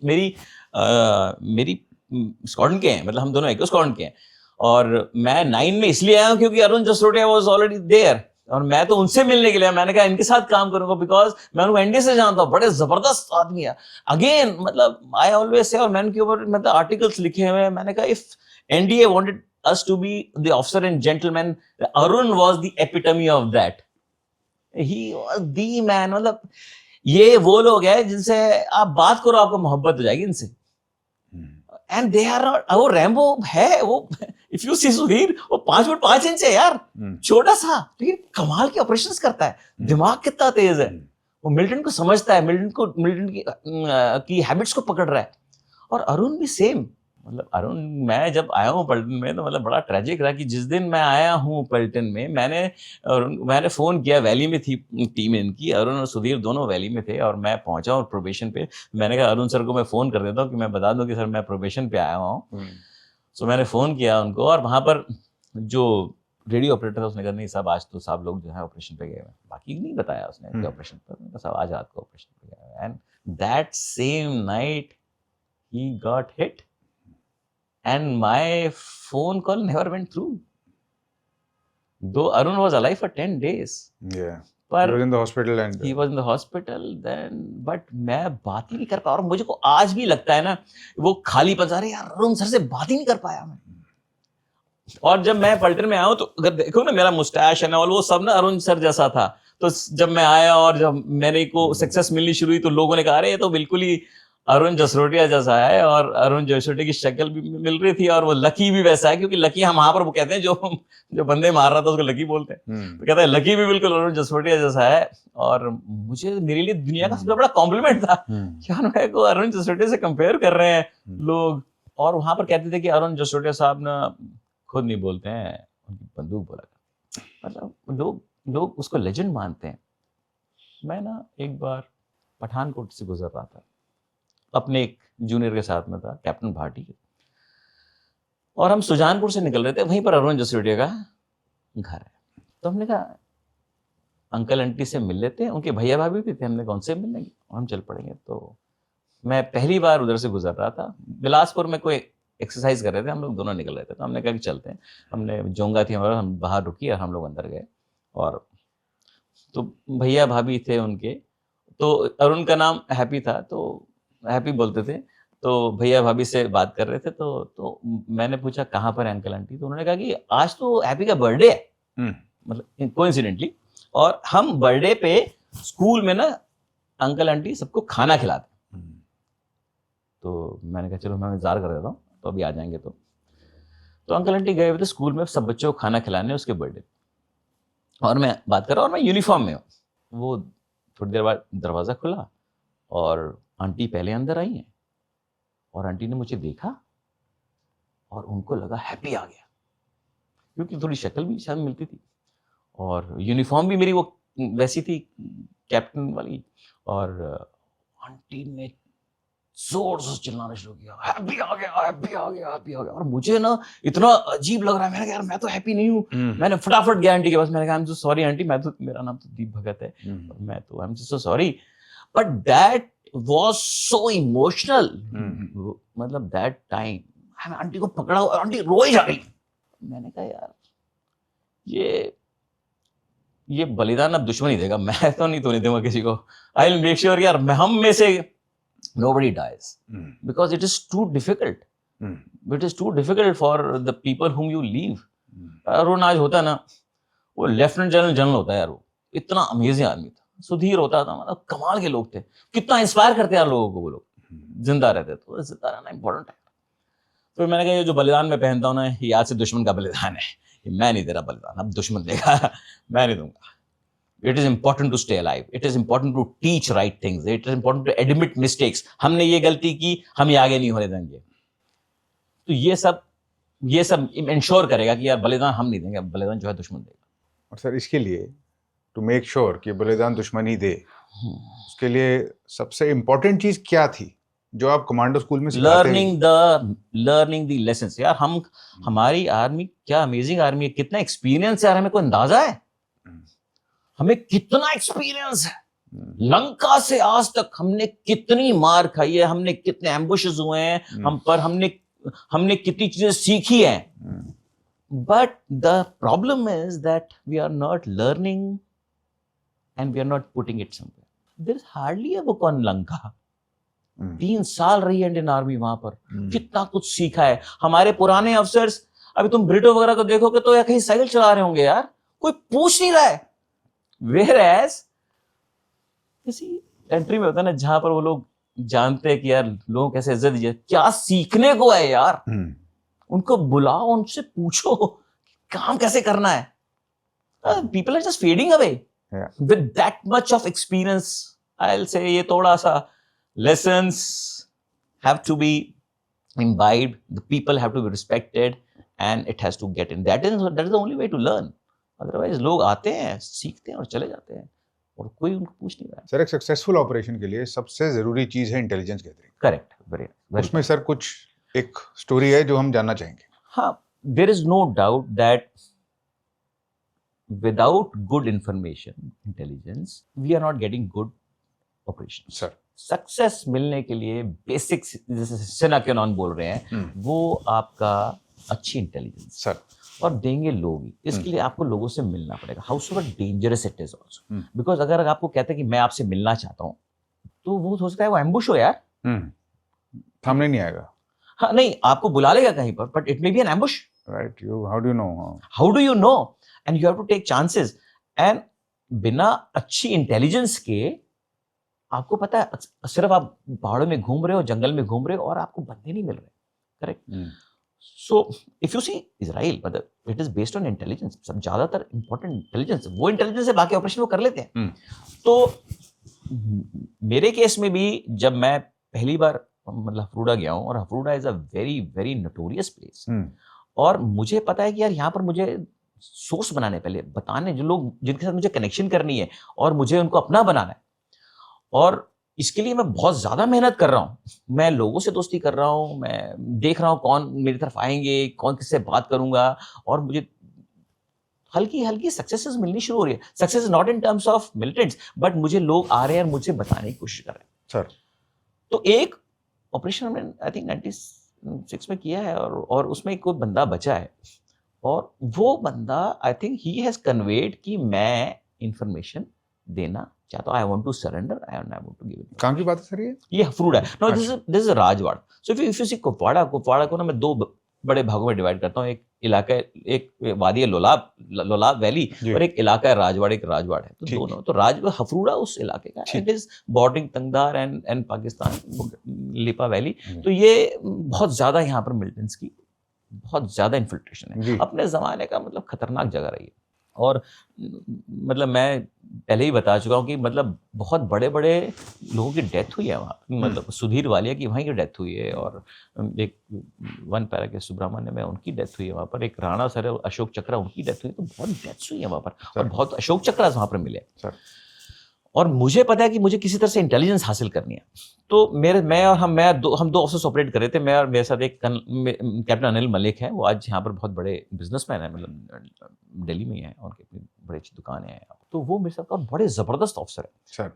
स्क्वाड्रन के हैं, मतलब हम दोनों एक स्क्वाड्रन के हैं. और मैं 9 में इसलिए आया हूँ क्योंकि Arun Jasrotia was already there, और मैं तो उनसे मिलने के लिए मैंने कहा इनके साथ काम करूंगा, बिकॉज मैं उनको एनडीए से जानता हूँ, बड़े जबरदस्त आदमी है. अगेन मतलब आई ऑलवेज से, और मैंने उनके ऊपर मतलब आर्टिकल्स लिखे हुए हैं. मैंने कहा if NDA wanted us to be the officer and gentleman, Arun was the epitome of that. He was the man. मतलब ये वो लोग हैं जिनसे आप बात करो आपको मोहब्बत हो जाएगी इनसे. And they are not, वो रैम्बो है वो. If you see सुधीर, वो 5 फुट 5 इंच है यार, छोटा सा, लेकिन कमाल के ऑपरेशंस करता है. दिमाग कितना तेज है. वो मिलिटेंट को समझता है, मिलिटेंट की हैबिट्स को पकड़ रहा है. और अरुण भी सेम. मतलब अरुण, मैं जब आया हूँ पलटन में तो मतलब बड़ा ट्रेजिक रहा कि जिस दिन मैं आया हूँ पलटन में, मैंने फ़ोन किया, वैली में थी टीम इनकी, अरुण और सुधीर दोनों वैली में थे, और मैं पहुंचा हूँ प्रोबेशन पे. मैंने कहा अरुण सर को मैं फ़ोन कर देता हूँ कि मैं बता दूँ कि सर मैं प्रोबेशन पे आया हूँ. सो मैंने फ़ोन किया उनको, और वहाँ पर जो रेडियो ऑपरेटर था उसने कहा नहीं साहब आज तो साहब लोग जो है ऑपरेशन पे गए हुए. बाकी नहीं बताया उसने ऑपरेशन पर, साहब आज रात को ऑपरेशन पे गए हुए. And that same night he got hit. And my phone call never went through. Though Arun was alive for 10 days. Yeah. But he was in the hospital and he was in the hospital then. But मैं बात ही नहीं कर पाया. और मुझे को आज भी लगता है ना वो खाली पजा रहे यार, अरुण सर से बात ही नहीं कर पाया मैं. और जब मैं पलटन में आया हूँ तो अगर देखो ना मेरा मुस्टैश है ना, और वो सब ना अरुण सर जैसा था. तो जब मैं आया और जब मेरे को सक्सेस मिलनी शुरू हुई तो लोगों ने कहा अरे ये तो बिल्कुल ही अरुण जसरोटिया जैसा है. और अरुण जसरोटिया की शक्ल भी मिल रही थी, और वो लकी भी वैसा है, क्योंकि लकी हम वहां पर वो कहते हैं जो बंदे मार रहा था उसको लकी बोलते हैं. तो कहता है लकी भी बिल्कुल अरुण जसरोटिया जैसा है. और मेरे लिए दुनिया का सबसे बड़ा कॉम्प्लीमेंट था यार, मेरे को अरुण जसरोटिया से कंपेयर कर रहे हैं लोग. और वहां पर कहते थे कि अरुण जसरोटिया साहब ना खुद नहीं बोलते हैं, उनकी बंदूक बोला करती। मतलब लोग उसको लेजेंड मानते हैं। मैं ना एक बार पठानकोट से गुजर रहा था, अपने एक जूनियर के साथ में था, कैप्टन भाटी, और हम सुजानपुर से निकल रहे थे, वहीं पर अरुण जसरोटिया का घर है। तो हमने कहा अंकल आंटी से मिल लेते हैं, उनके भैया भाभी भी थे, हमने कौन से मिल लेंगे और हम चल पड़ेंगे। तो मैं पहली बार उधर से गुजर रहा था, बिलासपुर में कोई एक्सरसाइज कर रहे थे, हम लोग दोनों निकल रहे थे, तो हमने कहा कि चलते हैं। हमने जोंगा थी हमारा, हम बाहर रुकी और हम लोग अंदर गए, और तो भैया भाभी थे उनके, तो अरुण का नाम हैप्पी था, तो हैप्पी बोलते थे। तो भैया भाभी से बात कर रहे थे, तो मैंने पूछा कहाँ पर है अंकल आंटी, तो उन्होंने कहा कि आज तो हैप्पी का बर्थडे है, मतलब कोइंसिडेंटली, और हम बर्थडे पे स्कूल में ना अंकल आंटी सबको खाना खिलाते। तो मैंने कहा चलो मैं इंतजार कर देता हूँ, तो अभी आ जाएंगे। तो अंकल आंटी गए हुए थे स्कूल में सब बच्चों को खाना खिलाने उसके बर्थडे, और मैं बात कर रहा हूँ और मैं यूनिफॉर्म में हूँ। वो थोड़ी देर बाद दरवाज़ा खुला और आंटी पहले अंदर आई हैं, और आंटी ने मुझे देखा और उनको लगा हैप्पी आ गया, क्योंकि थोड़ी शक्ल भी शायद मिलती थी और यूनिफॉर्म भी मेरी वो वैसी थी कैप्टन वाली, और आंटी ने जोर से चिल्लाना शुरू किया, हैप्पी आ गया, हैप्पी आ गया, हैप्पी आ गया। और मुझे ना इतना अजीब लग रहा है, मैंने कहा यार मैं तो हैप्पी नहीं हूँ। मैंने फटाफट गया आंटी के पास, मैंने कहा I am so sorry aunty, मेरा नाम तो दीप भगत है, और मैं तो I am so sorry, but that was so emotional. मतलब दैट टाइम आंटी को पकड़ा और आंटी रोई जा रही। मैंने कहा यार ये बलिदान अब दुश्मन ही देगा, मैं तो नहीं दूंगा किसी को। आई विल मेक श्योर यार हम में से nobody dies because it is too difficult. It is too difficult for the people whom you leave. Arun आज होता ना, वो लेफ्टिनेंट जनरल होता है यार, वो इतना अमेजिंग आदमी था। सुधीर होता था, मतलब कमाल के लोग थे, कितना इंस्पायर करते यार लोगों को, वो लोग जिंदा रहते, तो जिंदा रहना इंपॉर्टेंट है। तो मैंने कहा ये जो बलिदान मैं पहनता हूँ ना, ये आज से दुश्मन का बलिदान है, ये मैं नहीं दे रहा बलिदान, अब दुश्मन देगा, मैं नहीं दूंगा। It is important to stay alive. It is important to teach right things. It is important to admit mistakes. हमने ये गलती की, हम ये आगे नहीं होने देंगे। तो ये सब इंश्योर करेगा कि यार बलिदान हम नहीं देंगे, बलिदान जो है दुश्मन देगा। और सर इसके लिए टू मेक श्योर कि बलिदान दुश्मन ही दे, उसके लिए सबसे इम्पोर्टेंट चीज क्या थी जो आप कमांडो स्कूल में सिखाते हैं? Learning the lessons. यार हमारी आर्मी क्या अमेजिंग आर्मी है, कितना एक्सपीरियंस है यार, हमें कोई अंदाजा है हमें कितना एक्सपीरियंस है। लंका से आज तक हमने कितनी मार खाई है, हमने कितने एम्बुशेस हुए हैं हम पर, हमने कितनी चीजें सीखी हैं। But the problem is that we are not learning and we are not putting it somewhere. There is hardly a book on Lanka. 3 साल रही है इंडियन आर्मी वहां पर, कितना कुछ सीखा है। हमारे पुराने अफसर्स, अभी तुम ब्रिटो वगैरह को देखोगे तो या कहीं साइकिल चला रहे होंगे यार, कोई पूछ नहीं रहा है। Whereas किसी कंट्री में होता है ना जहां पर वो लोग जानते हैं कि यार लोगों कैसे इज्जत दीजिए, क्या सीखने को है यार, उनको बुलाओ, उनसे पूछो काम कैसे करना है। People are just fading away with that much of experience. I will say ये थोड़ा सा lessons have to be imbibed, the people have to be respected, and it has to get in. That is the only way to learn. Otherwise लोग आते हैं, सीखते हैं और चले जाते हैं और कोई उनको पूछ नहीं रहा है। सर एक सक्सेसफुल ऑपरेशन के लिए सबसे जरूरी चीज है इंटेलिजेंस गैदरिंग। Correct, very. उसमें सर कुछ एक स्टोरी है जो हम जानना चाहेंगे। हाँ, there is no doubt that without good information, intelligence, we are not getting good operation. Sir success मिलने के लिए बेसिक्स, जैसे सेना के नॉन बोल रहे हैं, वो आपका अच्छी इंटेलिजेंस सर और देंगे लोग ही। इसके लिए आपको लोगों से मिलना पड़ेगा, however dangerous it is also. Because अगर आपको कहते हैं कि मैं आपसे मिलना चाहता हूँ, तो वो हो सकता है वो एम्बुश हो यार, सामने नहीं आएगा। हाँ नहीं, आपको बुला लेगा कहीं पर, but it may be an ambush, right. How do you know and you have to take chances. And बिना अच्छी इंटेलिजेंस के आपको पता है, सिर्फ आप पहाड़ों में घूम रहे हो, जंगल में घूम रहे हो और आपको बंदे नहीं मिल रहे। Correct. So if you see Israel, but it is based on intelligence. सब ज्यादातर important intelligence, वो intelligence से बाकी ऑपरेशन वो कर लेते हैं। तो मेरे केस में भी जब मैं पहली बार मतलब हफरूड़ा गया हूँ, और Hafruda is a very very notorious place. और मुझे पता है कि यार यहाँ पर मुझे सोर्स बनाने, पहले बताने जो लोग जिनके साथ मुझे कनेक्शन करनी है और मुझे उनको अपना बनाना है, और इसके लिए मैं बहुत ज़्यादा मेहनत कर रहा हूँ। मैं लोगों से दोस्ती कर रहा हूँ, मैं देख रहा हूँ कौन मेरी तरफ आएंगे, कौन किससे बात करूंगा, और मुझे हल्की हल्की सक्सेसेस मिलनी शुरू हो रही है। Success not in terms of militants, but मुझे लोग आ रहे हैं और मुझे बताने की कोशिश कर रहे हैं। सर तो एक ऑपरेशन हमने आई थिंक 96 में किया है, और उसमें कोई बंदा बचा है, और वो बंदा I think he has conveyed कि मैं इंफॉर्मेशन देना चाहता हूँ। I want to surrender, I want to give it. कहाँ की बात है सर ये हफरूड़ा है। No, this is Rajwar. So if you see Kupwara को ना मैं दो बड़े भागों में डिवाइड करता हूँ। एक इलाका है, एक वादी है लोलाब वैली, जी। और एक इलाका है राजवाड़, एक राजवाड़ है। तो ठीक। दोनों, तो हफरूड़ा उस इलाके का, it is bordering Tangdhar and Pakistan, लिपा वैली। तो ये बहुत ज्यादा यहाँ पर मिलिटेंट्स की बहुत ज्यादा इन्फिल्ट्रेशन जी। है। अपने जमाने का मतलब खतरनाक जगह रही है। और मतलब मैं पहले ही बता चुका हूँ कि मतलब बहुत बड़े बड़े लोगों की डेथ हुई है वहाँ। मतलब सुधीर वालिया की वहीं की डेथ हुई है, और एक वन पैरा के सुब्रमण्य में उनकी डेथ हुई है वहाँ पर। एक राणा सर अशोक चक्रा, उनकी डेथ हुई है। तो बहुत डेथ्स हुई है वहाँ पर, और बहुत अशोक चक्रा वहाँ पर मिले सर। और मुझे पता है कि मुझे किसी तरह से इंटेलिजेंस हासिल करनी है। तो हम दो ऑफिस ऑपरेट कर रहे थे। मैं और मेरे साथ एक कैप्टन अनिल मलिक है, वो आज यहाँ पर बहुत बड़े बिजनेसमैन है, मतलब दिल्ली में ही है, उनकी अपनी बड़ी अच्छी दुकानें हैं। तो वो मेरे साथ बड़े ज़बरदस्त ऑफिसर है सर।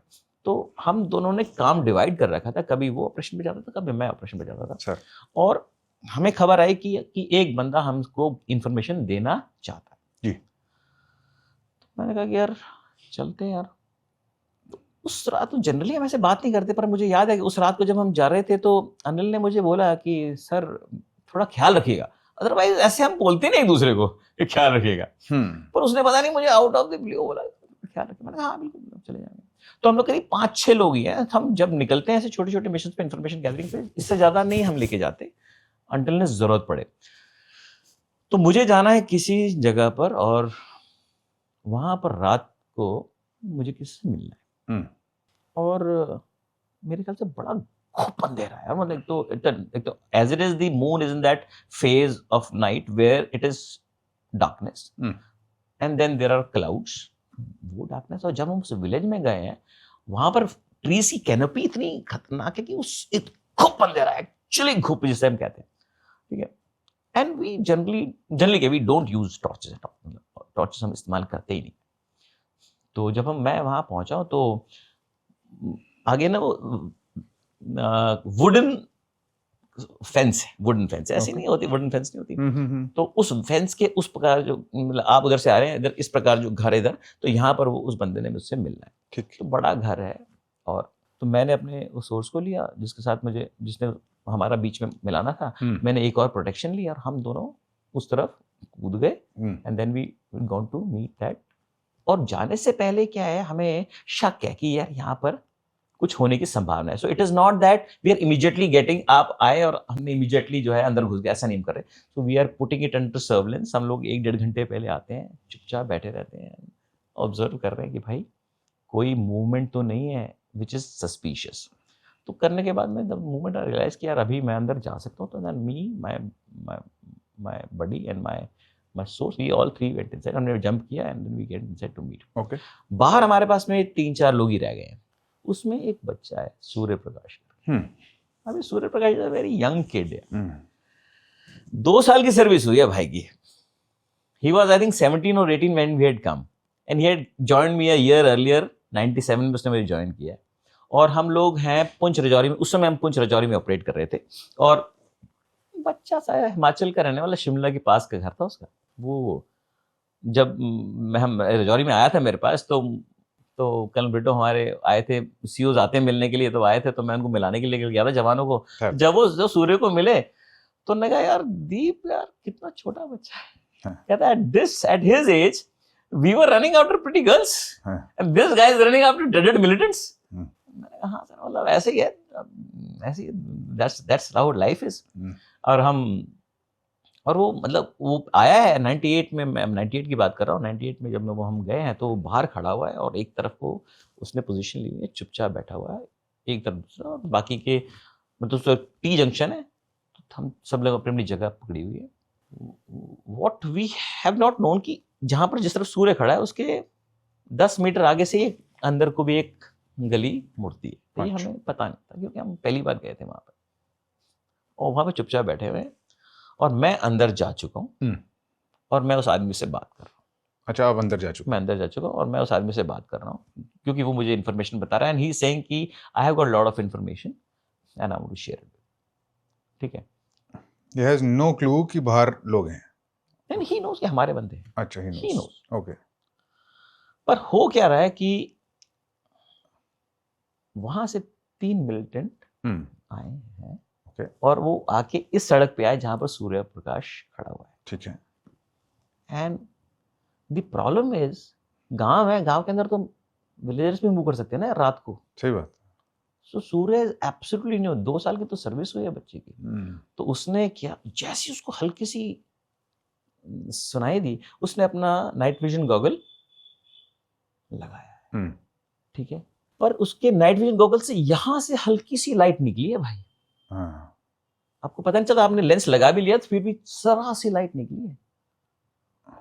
तो हम दोनों ने काम डिवाइड कर रखा था। कभी वो ऑपरेशन पे जाता था, कभी मैं ऑपरेशन पे जाता था सर। और हमें खबर आई कि एक बंदा हमको इंफॉर्मेशन देना चाहता है। जी। तो मैंने कहा कि यार चलते हैं यार। उस रात तो जनरली हम ऐसे बात नहीं करते, पर मुझे याद है कि उस रात को जब हम जा रहे थे तो अनिल ने मुझे बोला कि सर थोड़ा ख्याल रखिएगा, अदरवाइज ऐसे हम बोलते नहीं एक दूसरे को कि ख्याल रखिएगा। पर उसने पता नहीं मुझे आउट ऑफ द ब्लू बोला ख्याल रखिए। मैंने कहा हाँ बिल्कुल चले जाएंगे। तो हम लोग करीब 5-6 लोग ही हैं। हम जब निकलते हैं ऐसे छोटे छोटे मिशन पे, इंफॉर्मेशन गैदरिंग पे, इससे ज्यादा नहीं हम लेके जाते अंटिल ने जरूरत पड़े। तो मुझे जाना है किसी जगह पर, और वहां पर रात को मुझे किससे मिलना है, और मेरे ख्याल से बड़ा खूब अंधेरा है। मतलब एक तो as it is the moon is in that phase of night where it is darkness and then there are clouds, वो डार्कनेस। और जब हम उस विलेज में गए हैं, वहां पर ट्रीज की कैनोपी इतनी खतरनाक है कि उस खूब अंधेरा है, एक्चुअली खूब जिसे हम कहते हैं, ठीक है। And we generally we don't use torches at all, torches हम इस्तेमाल करते ही नहीं। तो जब मैं वहां पहुंचा तो आगे ना वो वुडन फेंस है, वुडन फेंस ऐसी नहीं होती, वुडन फेंस नहीं होती। तो उस फेंस के उस प्रकार जो, मतलब आप उधर से आ रहे हैं, इधर इस प्रकार जो घर है इधर, तो यहाँ पर वो उस बंदे ने मुझसे मिलना है। ठीक। तो बड़ा घर है, और तो मैंने अपने उस सोर्स को लिया जिसके साथ जिसने हमारा बीच में मिलाना था। मैंने एक और प्रोटेक्शन लिया और हम दोनों उस तरफ कूद गए, and then we gone to meet that. और जाने से पहले क्या है, हमें शक है कि यार यहाँ पर कुछ होने की संभावना है। So it is not that we are immediately getting, आप आए और हमने इमीडिएटली जो है अंदर घुस गया, ऐसा नहीं कर रहे। So we are putting it under surveillance. हम लोग 1-1.5 घंटे पहले आते हैं, चुपचाप बैठे रहते हैं, ऑब्जर्व कर रहे हैं कि भाई कोई मूवमेंट तो नहीं है विच इज सस्पिशियस। तो करने के बाद में जब मूवमेंट आई रियलाइज कि यार अभी मैं अंदर जा सकता हूँ, तो then me my buddy and my source, we all 3 went inside. हमने जंप किया and then we get inside to meet. Okay. बाहर हमारे पास में 3-4 लोग ही रह गए हैं। उसमें एक बच्चा है, सूर्य प्रकाश। अभी Surya Prakash very young kid है, 2 साल की सर्विस हुई है भाई की। He was I think 17 or 18 when we had come, and he had joined me a year earlier, 97 में उसने मेरी ज्वाइन किया। और हम लोग हैं पुंछ रजौरी में, उस समय हम पुंछ रजौरी में ऑपरेट कर रहे थे। और बच्चा सा हिमाचल का रहने वाला, शिमला के पास का घर था उसका। वो जब हम रजौरी में आया था मेरे पास, तो कल ब्रिटो हमारे आए थे, सीओज आते हैं मिलने के लिए, तो आए थे, तो मैं उनको मिलाने के लिए गया था जवानों को। जब सूर्य को मिले तो उन्होंने कहा यार दीप, यार कितना छोटा बच्चा है। कहता है at his age we were running after pretty girls and this guy is running after dreaded militants। हाँ सर, मतलब ऐसे ही है, ऐसे ही, that's how life is। और वो मतलब वो आया है 98 में, मैं 98 की बात कर रहा हूँ। 98 में जब हम गए हैं तो बाहर खड़ा हुआ है, और एक तरफ को उसने पोजीशन ली है, चुपचाप बैठा हुआ है, एक तरफ दूसरा, और बाकी के मतलब तो टी जंक्शन है, तो हम सब लोग अपनी अपनी जगह पकड़ी हुई है। What we have not known कि जहां पर जिस तरफ सूर्य खड़ा है उसके 10 मीटर आगे से ही अंदर को भी एक गली मुड़ती है। तो ये अच्छा। हमें पता नहीं था क्योंकि हम पहली बार गए थे वहां पर, और वहां पे चुपचाप बैठे हुए हैं, और मैं अंदर जा चुका हूँ और मैं उस आदमी से बात कर रहा हूँ। अच्छा, आप अंदर जा चुके? मैं अंदर जा चुका हूँ और मैं उस आदमी से बात कर रहा हूँ क्योंकि वो मुझे इन्फॉर्मेशन बता रहा है, एंड ही इज सेइंग कि I have got lot of information and I want to share it. ठीक है, ही हैज नो क्लू कि बाहर लोग हैं। एंड ही नोज कि हमारे बंदे हैं, अच्छा, ही ही नोज। नोज। ओके। पर हो क्या रहा है कि वहां से 3 मिलिटेंट आए हैं, ओके। और वो आके इस सड़क पे आए जहां पर सूर्य प्रकाश खड़ा हुआ है। ठीक है। एंड द प्रॉब्लम इज, गांव है, गांव के अंदर तो विलेजर्स भी मूव कर सकते हैं ना रात को। सही बात। सो सूर्य इज एब्सोल्युटली न्यू, 2 साल की तो सर्विस हुई है बच्चे की। तो उसने क्या, जैसे उसको हल्की सी सुनाई दी, उसने अपना नाइट विजन गॉगल लगाया है। ठीक है, पर उसके नाइट विजन गॉगल से यहां से हल्की सी लाइट निकली है भाई। हाँ। आपको पता नहीं चला, आपने लेंस लगा भी लिया तो फिर भी जरा सी लाइट निकली है।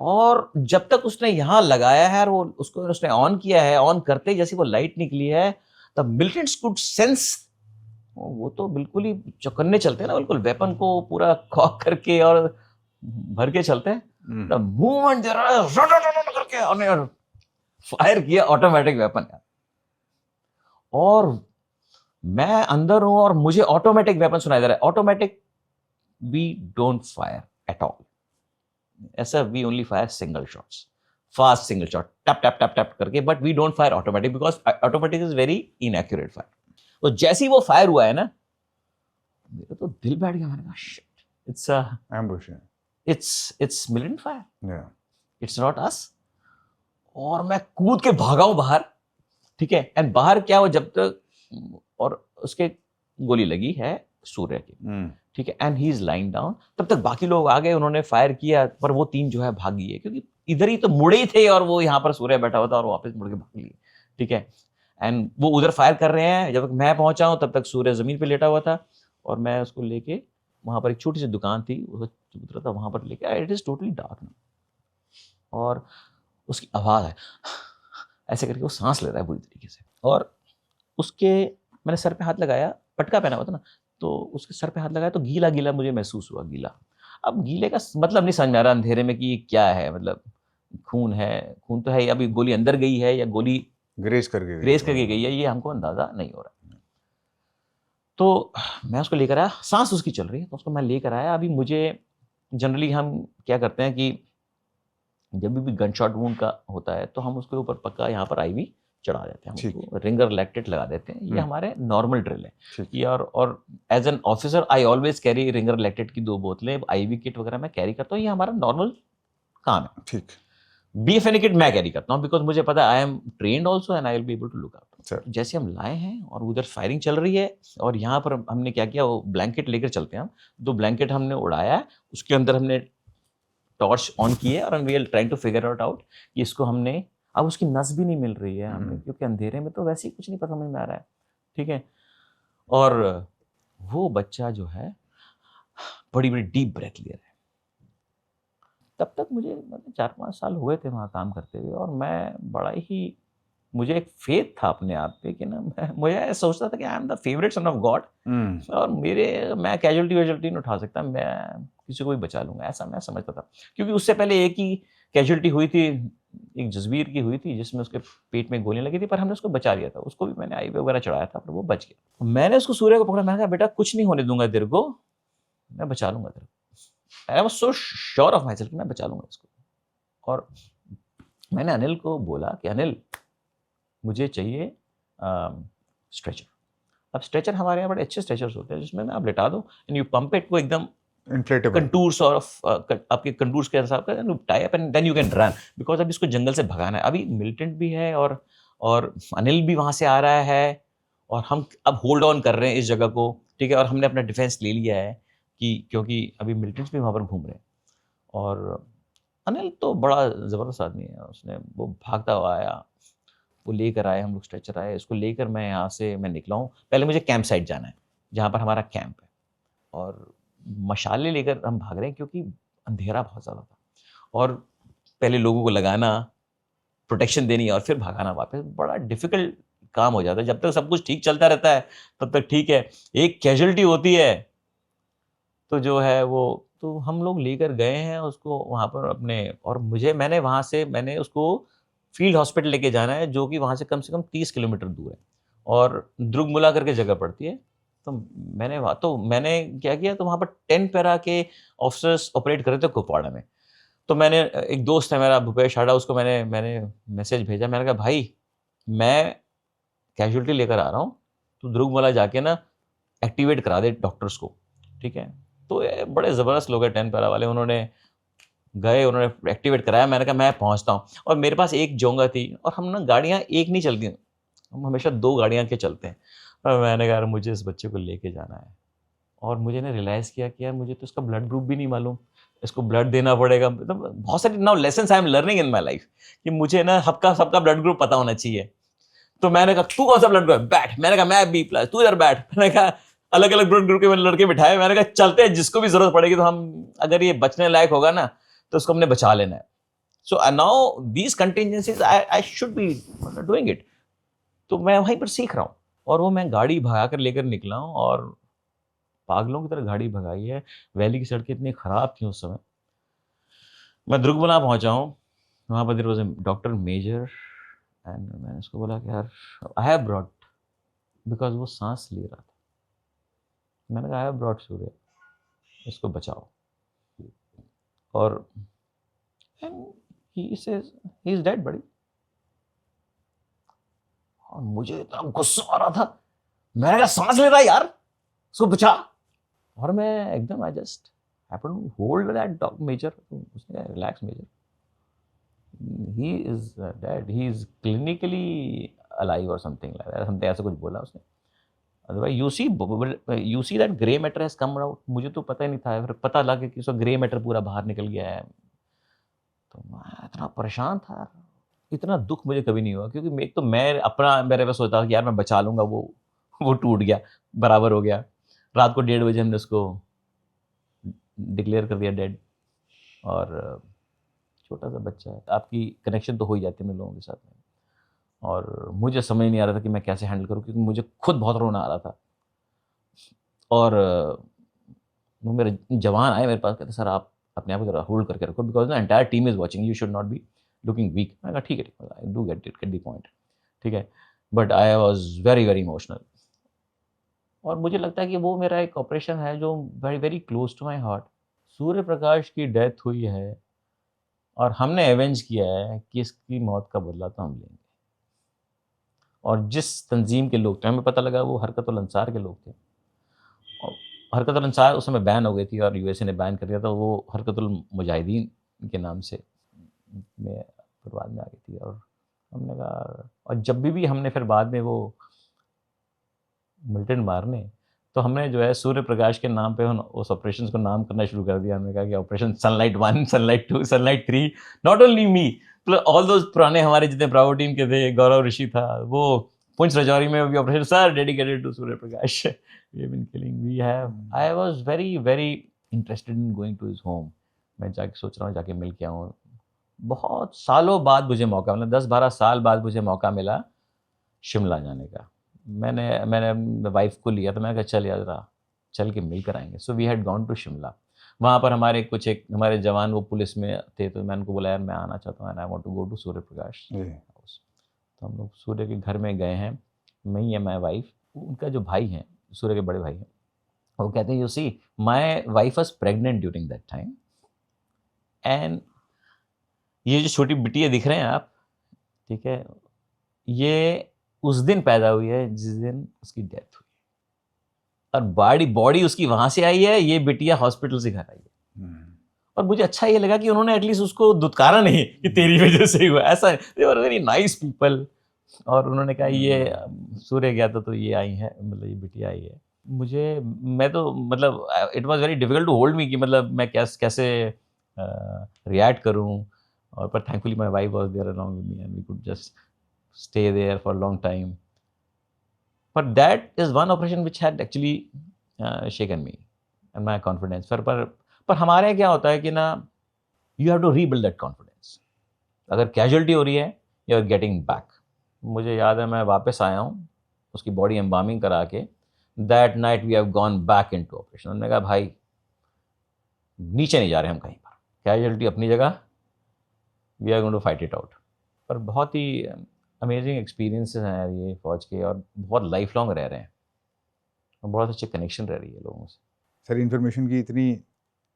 और जब तक उसने यहां लगाया है और वो उसको उसने ऑन किया है, ऑन करते ही जैसे वो लाइट निकली है, तब मिलिटेंट्स कुड सेंस, वो तो बिल्कुल ही चौकन्ने चलते हैं ना, बिल्कुल वेपन को पूरा कॉक करके और भर के चलते हैं। द मूवमेंट दे रहा है करके और फायर किया ऑटोमेटिक वेपन। और मैं अंदर हूं और मुझे ऑटोमेटिक वेपन सुनाई दे रहा है। Automatic, we don't fire at all, ऐसा we only fire single shots, fast single shot, tap tap tap tap करके, but we don't fire automatic because automatic is very inaccurate fire. तो जैसे ही वो fire हुआ है ना, मेरा तो दिल बैठ गया। मैंने कहा shit, it's ambush. It's militant fire, yeah. It's not us. और मैं कूद के भागा हूं बाहर। ठीक है, एंड बाहर क्या हुआ जब तक, और उसके गोली लगी है सूर्य की। ठीक है, and he is lying down. तब तक बाकी लोग आ गए, उन्होंने फायर किया, पर वो 3 जो है भागी है, क्योंकि इधर ही तो मुड़े ही थे और वो यहाँ पर सूर्य बैठा हुआ था और वापस मुड़ के भाग लिए। ठीक है, एंड वो उधर फायर कर रहे हैं। जब तक मैं पहुंचा हूं तब तक सूर्य जमीन पे लेटा हुआ था, और मैं उसको लेके वहां पर एक छोटी सी दुकान थी, उतरा था वहां पर लेके। इट इज टोटली डार्क, और उसकी आवाज है ऐसे करके, वो सांस ले रहा है बुरी तरीके से। और उसके, मैंने सर पे हाथ लगाया, पटका पहना हुआ था ना, तो उसके सर पे हाथ लगाया तो गीला गीला मुझे महसूस हुआ, गीला। अब गीले का मतलब नहीं समझ में आ रहा अंधेरे में कि ये क्या है, मतलब खून है, खून तो है, अभी गोली अंदर गई है या गोली ग्रेस करके गई है, ये हमको अंदाजा नहीं हो रहा। तो मैं उसको लेकर आया, सांस उसकी चल रही है, तो उसको मैं लेकर आया। अभी मुझे, जनरली हम क्या करते हैं कि जब भी गन शॉट वूंड का होता है तो हम उसके ऊपर पक्का यहाँ पर आईवी चढ़ा देते हैं, हम उसको रिंगर लैक्टेट लगा देते हैं। ये हमारे नॉर्मल ड्रिल है ये। और as an officer I always carry Ringer lactate की 2 बोतलें, आईवी किट वगैरह मैं कैरी करता हूँ, ये हमारा नॉर्मल काम है। ठीक। बीएफएनए किट मैं कैरी करता हूँ बिकॉज मुझे पता है I am trained also and I will be able to look out. जैसे हम लाए हैं और उधर फायरिंग चल रही है, और यहाँ पर हमने क्या किया, वो ब्लैंकेट लेकर चलते हैं हम, 2 ब्लैंकेट हमने उड़ाया है, उसके अंदर हमने टॉर्च ऑन की है, और we are trying to figure out कि इसको हमने, अब उसकी नस भी नहीं मिल रही है हमें, क्योंकि अंधेरे में तो वैसे ही कुछ नहीं पता समझ में आ रहा है। ठीक है, और वो बच्चा जो है बड़ी बड़ी डीप ब्रेथ ले रहा है। तब तक मुझे 4-5 साल हुए थे वहाँ काम करते हुए, और मैं बड़ा ही, मुझे एक फेथ था अपने आप पे कि ना, मुझे ऐसा सोचता था कि I am the favourite son of God, और मैं कैजुअलिटी नहीं उठा सकता, मैं किसी को भी बचा लूंगा, ऐसा मैं समझता था। क्योंकि उससे पहले एक ही कैजुअलिटी हुई थी, एक जसबीर की हुई थी, जिसमें उसके पेट में गोलियां लगी थी, पर हमने उसको बचा लिया था, उसको भी मैंने आईवी वगैरह चढ़ाया था, पर वो बच गया। मैंने उसको सूर्य को पकड़ा, मैंने कहा बेटा कुछ नहीं होने दूंगा तेरे को, मैं बचा लूंगा तेरे को। I was so sure of my self, मैं बचा लूंगा इसको। और मैंने अनिल को बोला कि अनिल मुझे चाहिए स्ट्रेचर। अब स्ट्रेचर हमारे यहाँ बड़े अच्छे स्ट्रेचर्स होते हैं जिसमें आप लेटा दो एंड यू पंप इट, वो एकदम इन्फ्लेटेबल कंटूर्स और आपके कंटूर्स के हिसाब का tie up and then you can run, because अभी इसको जंगल से भगाना है। अभी मिलिटेंट भी है और अनिल भी वहाँ से आ रहा है, और हम अब होल्ड ऑन कर रहे हैं इस जगह को। ठीक है, और हमने अपना डिफेंस ले लिया है कि क्योंकि अभी मिलिटेंट्स भी वहाँ पर घूम रहे हैं। और अनिल तो बड़ा ज़बरदस्त आदमी है, उसने वो भागता हुआ आया, वो लेकर आए, हम लोग स्ट्रेचर आए, इसको लेकर मैं यहाँ से मैं निकला हूँ। पहले मुझे कैंप साइट जाना है, जहाँ पर हमारा कैंप है, और मशाले लेकर हम भाग रहे हैं क्योंकि अंधेरा बहुत ज़्यादा था, और पहले लोगों को लगाना, प्रोटेक्शन देनी और फिर भगाना वापस, बड़ा डिफिकल्ट काम हो जाता है। जब तक सब कुछ ठीक चलता रहता है तब तक ठीक है, एक कैजुअलिटी होती है तो जो है वो, तो हम लोग लेकर गए हैं उसको वहाँ पर अपने, और मैंने वहाँ से मैंने उसको फील्ड हॉस्पिटल लेके जाना है जो कि वहाँ से कम 30 किलोमीटर दूर है, और द्रुगमुला करके जगह पड़ती है। तो मैंने क्या किया, तो वहाँ पर 10 पैरा के ऑफिसर्स ऑपरेट कर रहे थे कुपवाड़ा में। तो मैंने, एक दोस्त है मेरा भूपेश हाड़ा, उसको मैंने मैसेज भेजा, मैंने कहा भाई मैं कैजुअलिटी लेकर आ रहा हूँ, तो द्रुगमुला जाके ना एक्टिवेट करा दे डॉक्टर्स को, ठीक है। तो ये बड़े ज़बरदस्त लोग हैं 10 पैरा वाले, उन्होंने एक्टिवेट कराया। मैंने कहा मैं पहुँचता हूँ, और मेरे पास एक जोंगा थी, और हम ना गाड़ियाँ एक नहीं चलती, हम हमेशा 2 गाड़ियाँ के चलते हैं। और मैंने कहा यार मुझे इस बच्चे को लेके जाना है, और मुझे ना रियलाइज़ किया कि यार मुझे तो इसका ब्लड ग्रुप भी नहीं मालूम, इसको ब्लड देना पड़ेगा। मतलब बहुत सारी now lessons I am learning in my life कि मुझे ना सबका ब्लड ग्रुप पता होना चाहिए। तो मैंने कहा तू कौन सा ब्लड ग्रुप है, बैठ। मैंने कहा मैं B+, तू इधर बैठ। मैंने कहा अलग अलग ब्लड ग्रुप के मैंने लड़के बिठाए, मैंने कहा चलते हैं, जिसको भी जरूरत पड़ेगी तो हम, अगर ये बचने लायक होगा ना तो उसको हमने बचा लेना है। So now these contingencies I should be doing it. तो मैं वहीं पर सीख रहा हूँ, और वो मैं गाड़ी भगा कर लेकर निकला हूँ, और पागलों की तरह गाड़ी भगाई है। वैली की सड़कें इतनी ख़राब थी उस समय। मैं द्रुगमुला पहुंचा हूँ, वहाँ पर there was a doctor major, and मैंने उसको बोला कि यार आई हैव ब्रॉट, बिकॉज वो सांस ले रहा था। मैंने कहा आई हैव ब्रॉट सूर्य, इसको बचाओ। और he says he is dead बड़ी। और मुझे इतना गुस्सा आ रहा था, मैंने कहा सांस ले रहा है यार, उसको बचा। और मैं एकदम I just happen to hold that major. उसने कहा relax major, he is dead, he is clinically alive or something like that, something ऐसा कुछ बोला उसने। Otherwise you see that grey matter has come out, मुझे तो पता ही नहीं था, फिर पता लगा कि उसका ग्रे मैटर पूरा बाहर निकल गया है। तो मैं इतना परेशान था, इतना दुख मुझे कभी नहीं हुआ, क्योंकि एक तो मैं अपना मेरे पे सोचता था कि यार मैं बचा लूँगा, वो टूट गया, बराबर हो गया। रात को 1:30 बजे हमने उसको डिक्लेयर कर दिया डेड। और छोटा सा बच्चा है, आपकी कनेक्शन तो हो ही जाती है मेरे लोगों के साथ में, और मुझे समझ नहीं आ रहा था कि मैं कैसे हैंडल करूं, क्योंकि मुझे खुद बहुत रोना आ रहा था। और वो मेरे जवान आए मेरे पास, कहते सर आप अपने आप को जरा होल्ड करके रखो, बिकॉज ना entire team is watching, you should not be looking weak. मैंने कहा ठीक है, I do get the point, ठीक है, but I was very very emotional. और मुझे लगता है कि वो मेरा एक ऑपरेशन है जो very very close to my heart. Surya Prakash की डेथ हुई है, और हमने एवेंज किया है कि इसकी मौत का बदला तो हम लेंगे। और जिस तंजीम के लोग थे, हमें पता लगा वो हरकतुल अंसार के लोग थे, और हरकतुल अंसार उस समय बैन हो गई थी और यूएसए ने बैन कर दिया था, वो हरकतुल मुजाहिदीन के नाम से में फिर बाद में आ गई थी। और हमने कहा, और जब भी हमने फिर बाद में वो मिलिटेंट मारने, तो हमने जो है सूर्य प्रकाश के नाम पे उस ऑपरेशन को नाम करना शुरू कर दिया। हमने कहा कि operation sunlight 1, sunlight 2, sunlight 3। Not only me, all those पुराने हमारे जितने ब्रावो टीम के थे, गौरव ऋषि था, वो पुंछ राजौरी में भी operation sir dedicated to Surya Prakash. We have been killing, we have, I was very very interested in going to his home. मैं जाके सोच रहा हूँ जाके मिल के आऊँ। बहुत सालों बाद मुझे मौका मिला, 10-12 साल बाद मुझे मौका मिला शिमला जाने का। मैंने वाइफ को लिया, तो मैंने कहा चल यार चल के मिल कर आएंगे। So we had gone to Shimla. वहाँ पर हमारे जवान वो पुलिस में थे, तो मैंने उनको बोला यार मैं आना चाहता हूँ, and I want to go to Surya Prakash house. तो हम लोग सूर्य के घर में गए हैं, मैं है माई वाइफ, उनका जो भाई हैं, सूर्य के बड़े भाई हैं, वो कहते हैं you see my wife was pregnant during that time, and ये जो छोटी बिटिया दिख रहे हैं आप, ठीक है, ये उस दिन पैदा हुई है जिस दिन उसकी डेथ हुई, और बॉडी उसकी वहां से आई है, ये बिटिया हॉस्पिटल से घर आई है। और मुझे अच्छा ये लगा कि उन्होंने एटलीस्ट उसको दुत्कारा नहीं कि तेरी वजह से हुआ, ऐसा। दे वर वेरी नाइस पीपल। और उन्होंने कहा ये सूर्य गया तो ये आई है, मतलब ये बिटिया आई है। मैं तो मतलब it was very difficult to hold me कि मतलब मैं कैसे रिएक्ट करूं। और पर thankfully my wife was there along with me, and we could just stay there for a long time. But that is one operation which had actually shaken me and my confidence. पर हमारे यहाँ क्या होता है कि ना, you have to rebuild that confidence. अगर casualty हो रही है, you are getting back. मुझे याद है मैं वापस आया हूँ, उसकी बॉडी एम्बामिंग करा के, that night we have gone back into operation. उन्होंने कहा भाई नीचे नहीं जा रहे हम कहीं पर, कैजुअलिटी अपनी जगह, we are going to fight it out. पर बहुत ही अमेजिंग एक्सपीरियंसेस हैं यार ये फौज के, और बहुत लाइफ लॉन्ग रह रहे हैं, और बहुत अच्छे कनेक्शन रह रही है लोगों से. सर इन्फॉर्मेशन की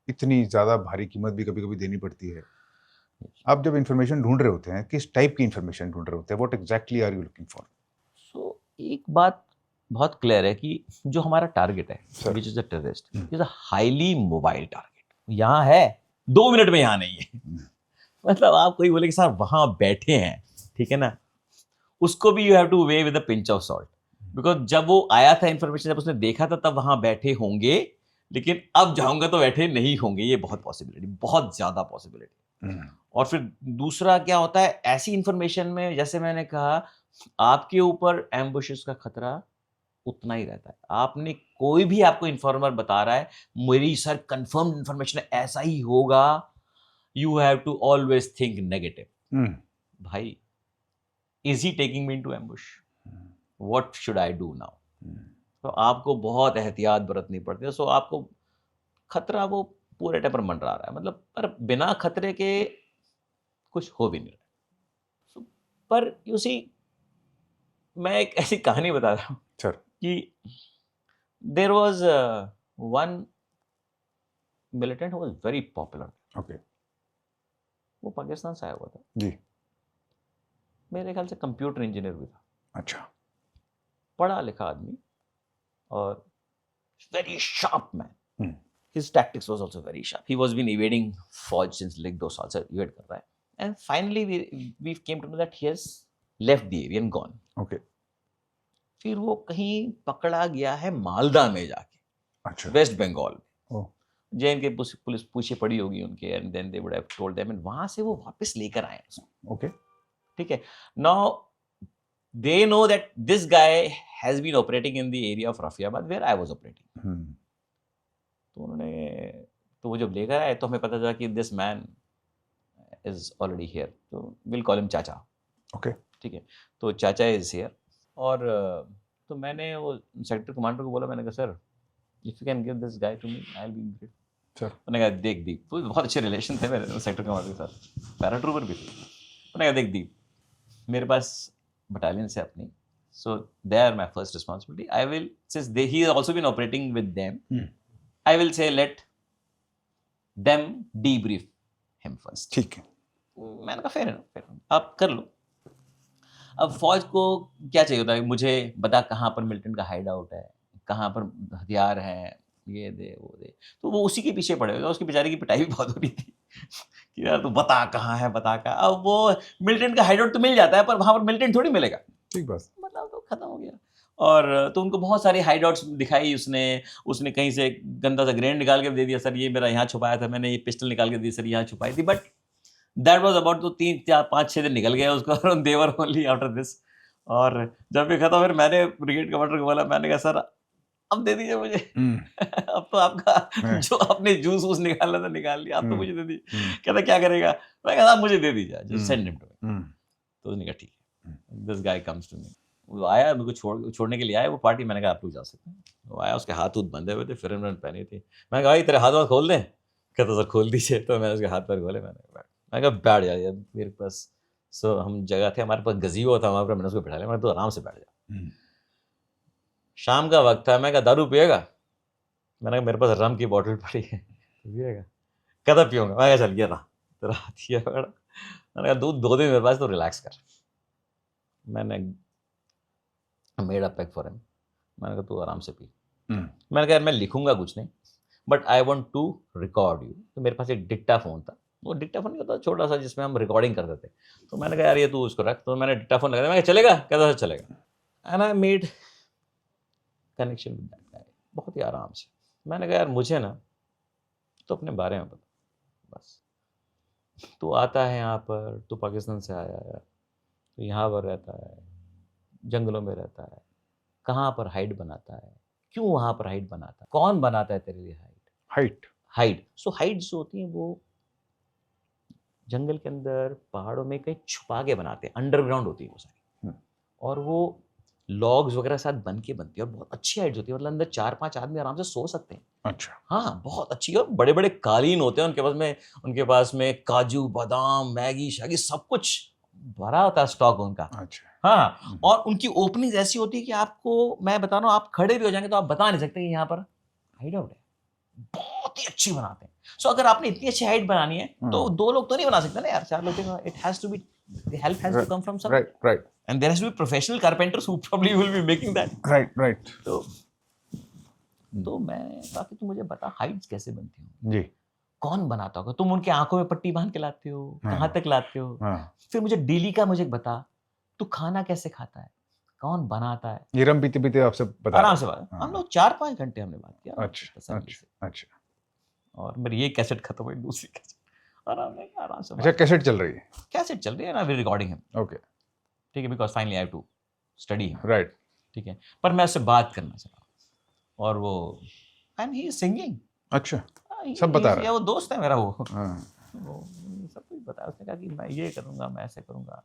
इतनी ज़्यादा भारी कीमत भी कभी कभी देनी पड़ती है. आप जब इन्फॉर्मेशन ढूंढ रहे होते हैं, किस टाइप की इन्फॉर्मेशन ढूंढ रहे होते हैं? What exactly are you looking for? So एक बात बहुत क्लियर है कि जो हमारा टारगेट है, which is the terrorist, is a highly mobile target. यहाँ है 2 मिनट में यहाँ नहीं है. मतलब आप कोई बोले कि सर वहाँ बैठे हैं, ठीक है ना, उसको भी you have two way with a pinch of salt. Because जब वो आया था इन्फॉर्मेशन, जब उसने देखा था, तब वहाँ बैठे होंगे, लेकिन अब जाऊंगा तो बैठे नहीं होंगे. ये बहुत पॉसिबिलिटी, बहुत ज़्यादा पॉसिबिलिटी. और फिर दूसरा क्या होता है, ऐसी इंफॉर्मेशन में, जैसे मैंने कहा, आपके ऊपर एम्बुशेस का खतरा उतना ही रहता है. आपने कोई भी आपको इन्फॉर्मर बता रहा है मेरी सर कंफर्म्ड इन्फॉर्मेशन है, ऐसा ही होगा, you have to always think negative. भाई is he taking me into ambush, what should I do now? तो आपको बहुत एहतियात बरतनी पड़ती है. सो आपको खतरा वो पूरे टाइम पर मंडरा रहा है, मतलब, पर बिना खतरे के कुछ हो भी नहीं रहा. पर यू सी, मैं एक ऐसी कहानी बता रहा हूँ सर कि there was one militant who was very popular. Okay. वो पाकिस्तान से आया हुआ था जी. मेरे ख्याल से कंप्यूटर इंजीनियर भी था. अच्छा. पढ़ा लिखा आदमी और very sharp man. His tactics was also very sharp. He was been evading फौज since like 2 साल से evade कर रहा है. And finally we came to know that he has left the area and gone. Okay. फिर वो कहीं पकड़ा गया है मालदा में जाके, अच्छा. वेस्ट बंगाल में. ओह. जैन के पुलिस पूछे पड़ी होगी उनके, and then they would have told them, and वहां से वो वापस लेकर आए उसको. ओके. ठीक है. Now they know that this guy has been operating in the area of Rafiabad where I was operating. तो उन्होंने, तो वो जब लेकर आए तो हमें पता चला कि this man is already here, तो विल कॉल हिम चाचा. ओके. ठीक है. तो चाचा इज हियर. और तो मैंने वो सेक्टर कमांडर को बोला, मैंने कहा sir if you can give this guy to me I will be great. Sir मैंने कहा देख दीप, तो बहुत अच्छे रिलेशन थे मेरे सेक्टर कमांडर के साथ, पैराट्रूपर भी थे. मैंने कहा देख दीप, मेरे पास बटालियन से अपनी, so they are my first responsibility. I will, since he has also been operating with them, I will say let them debrief him first. ठीक है. मैंने कहा fair enough, आप कर लो. अब फौज को क्या चाहिए होता है, मुझे बता कहाँ पर मिलिटेंट का हाइड आउट है, कहाँ पर हथियार है, ये दे वो दे. तो वो उसी के पीछे पड़े हुए. उसकी बेचारी की पिटाई भी बहुत हो रही थी कि यार तू बता कहाँ है, बता कहाँ. अब वो मिलिटेंट का हाइड आउट तो मिल जाता है, पर वहाँ पर मिलिटेंट थोड़ी मिलेगा. ठीक बात. मतलब तो खत्म हो गया. और तो उनको बहुत सारी हाइड आउट्स दिखाई उसने कहीं से गंदा सा ग्रेनेड निकाल के दे दिया, सर ये मेरा यहाँ छुपाया था, मैंने ये पिस्टल निकाल के दी, सर यहाँ छुपाई थी. बट दैट वाज अबाउट, तो 3 4 5 6 दिन निकल गया उसको, और दे वर ओनली आफ्टर दिस. और जब भी खत्म, फिर मैंने ब्रिगेड कमांडर को बोला, मैंने कहा सर अब दे दीजिए मुझे. अब तो आपका जो आपने जूस वूस निकालना था निकाल लिया, आप तो मुझे दे दीजिए. कहता क्या करेगा? मैं कहता आप मुझे दे दीजिए, just send him to me. तो उसने कहा ठीक है. This guy comes to me. वो आया, मेरे को छोड़ने के लिए आया वो पार्टी. मैंने कहा आप लोग जा सकते हैं. वो आया, उसके हाथ उत बंधे हुए थे, फिर पहनी थी. मैंने कहा भाई तेरे हाथ वाथ खोल दें? कहता सर खोल दीजिए. तो मैंने उसके हाथ पैर खोले. मैंने कहा बैठ जा यार मेरे पास. सो हम जगह थे, हमारे पास गजीबो था वहाँ पर, मैंने उसको बैठा लिया. मैंने तो आराम से बैठ जा. शाम का वक्त था. मैं कहा दारू पिएगा? मैंने कहा मेरे पास रम की बोतल पड़ी है, पिएगा? कहता पीऊँगा. मैं कहा चल गया था तेरा हाथ ही पकड़ा. मैंने कहा 2 दिन मेरे पास, तो रिलैक्स कर. मैंने made a pack for him. मैंने कहा तू आराम से पी. मैंने कहा यार मैं लिखूंगा कुछ नहीं, but I want to record you. तो मेरे पास एक डिक्टाफोन था. वो डिक्टाफोन नहीं होता छोटा सा जिसमें हम रिकॉर्डिंग करते थे. तो मैंने कहा यार ये तू उसको रख. तो मैंने डिक्टाफोन लगा दिया. मैं कहा चलेगा? कहता था चलेगा. And I made connection with that guy बहुत ही आराम से. मैंने कहा यार मुझे ना तो अपने बारे में बता बस. तू आता है यहाँ पर, तू पाकिस्तान से आया है, तो यहाँ पर रहता है, जंगलों में रहता है, कहाँ पर हाइट बनाता है, क्यों वहां पर हाइट बनाता है, कौन बनाता है तेरे लिए हाइट। हाइट सो हाइट जो होती है वो जंगल के अंदर पहाड़ों में कहीं छुपा के बनाते हैं, अंडरग्राउंड होती है वो सारी, और वो लॉग्स वगैरह साथ बन के बनती है और बहुत अच्छी हाइट होती है, मतलब अंदर 4-5 आदमी आराम से सो सकते हैं। अच्छा हाँ, बहुत अच्छी, और बड़े बड़े कालीन होते हैं उनके पास में काजू बादाम मैगी शैगी सब कुछ भरा होता है स्टॉक उनका। अच्छा हाँ, और उनकी ओपनिंग ऐसी होती है कि आपको मैं बता रहा हूँ, आप खड़े भी हो जाएंगे तो आप बता नहीं सकते कि यहाँ पर हाइड आउट है। बहुत ही अच्छी बनाते हैं। सो अगर आपने इतनी अच्छी हाइट बनानी है तो 2 लोग तो नहीं बना सकते ना यार, 4 लोग। It has to be, the help has to come from some, right and there has to be professional carpenters who probably will be making that. Right तो मैं कहा कि तू मुझे बता हाइट्स कैसे बनती हैं, जी कौन बनाता होगा, तुम उनके आंखों में पट्टी बांध के लाते हो, कहाँ तक लाते हो, फिर मुझे डेली का मुझे बता, तू खाना कैसे खाता है, कौन बनाता है। ये रम पीते पीते आपसे बता आराम से बात, हम लोग 4-5 घंटे हमने बात किया। अच्छा और मेरी ये कैसेट खत्म हुई, दूसरी कैसेट आराम से अच्छा कैसेट चल रही है, कैसेट चल रही है ना, वी रिकॉर्डिंग हिम, ओके ठीक है, because finally I have to study him, right ठीक है, पर मैं उससे बात करना चाह, और वो एंड ही इज सिंगिंग। अच्छा सब बता रहा है, वो दोस्त है मेरा, वो वो सब कुछ बताया। उसने कहा कि मैं ये करूँगा, मैं ऐसे करूँगा।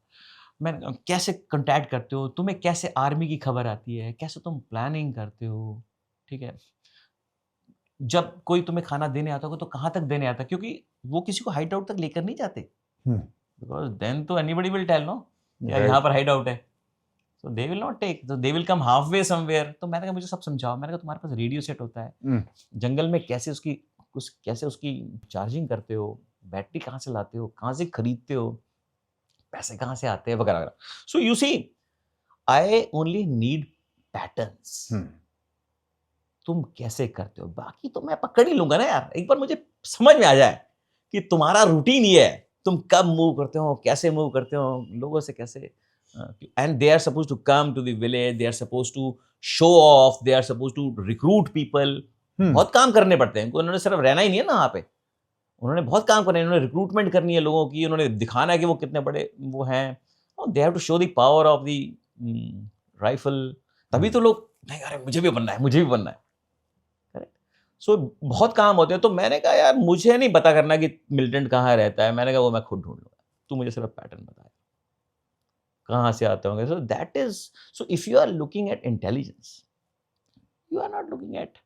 मैं कैसे कांटेक्ट करते हो, तुम्हें कैसे आर्मी की खबर आती है, कैसे तुम प्लानिंग करते हो, ठीक है, जब कोई तुम्हें खाना देने आता होगा तो कहाँ तक देने आता है, क्योंकि वो किसी को हाइड आउट तक लेकर नहीं जाते, बिकॉज देन तो एनीबडी विल टेल नो यार यहाँ पर हाइड आउट है, so they will not take, so they will come halfway somewhere। तो मैंने कहा मुझे सब समझाओ। मैंने कहा तुम्हारे पास रेडियो सेट होता है, जंगल में कैसे उसकी चार्जिंग करते हो, बैटरी कहाँ से लाते हो, कहाँ से खरीदते हो, पैसे कहाँ से आते हैं, वगैरह वगैरह। So you see, I only need patterns, तुम कैसे करते हो, बाकी तो मैं पकड़ ही लूंगा ना यार, एक बार मुझे समझ में आ जाए कि तुम्हारा रूटीन ये है, तुम कब मूव करते हो, कैसे मूव करते हो, लोगों से कैसे, and they are supposed to come to the village, they are supposed to show off, they are supposed to recruit people। बहुत काम करने पड़ते हैं, उन्होंने सिर्फ रहना ही नहीं है ना वहाँ पे, उन्होंने बहुत काम करना है, उन्होंने रिक्रूटमेंट करनी है लोगों की, उन्होंने दिखाना है कि वो कितने बड़े वो हैं, they have to show the power of the rifle, तभी तो लोग नहीं यार मुझे भी बनना है, मुझे भी बनना है, करेक्ट। सो बहुत काम होते हैं। तो मैंने कहा यार मुझे नहीं पता करना कि मिलिटेंट कहाँ रहता है, मैंने कहा वो मैं खुद ढूंढ लूंगा, तू मुझे सिर्फ पैटर्न बता कहाँ से आते होंगे। So that is, so if you are looking at intelligence, you are not looking at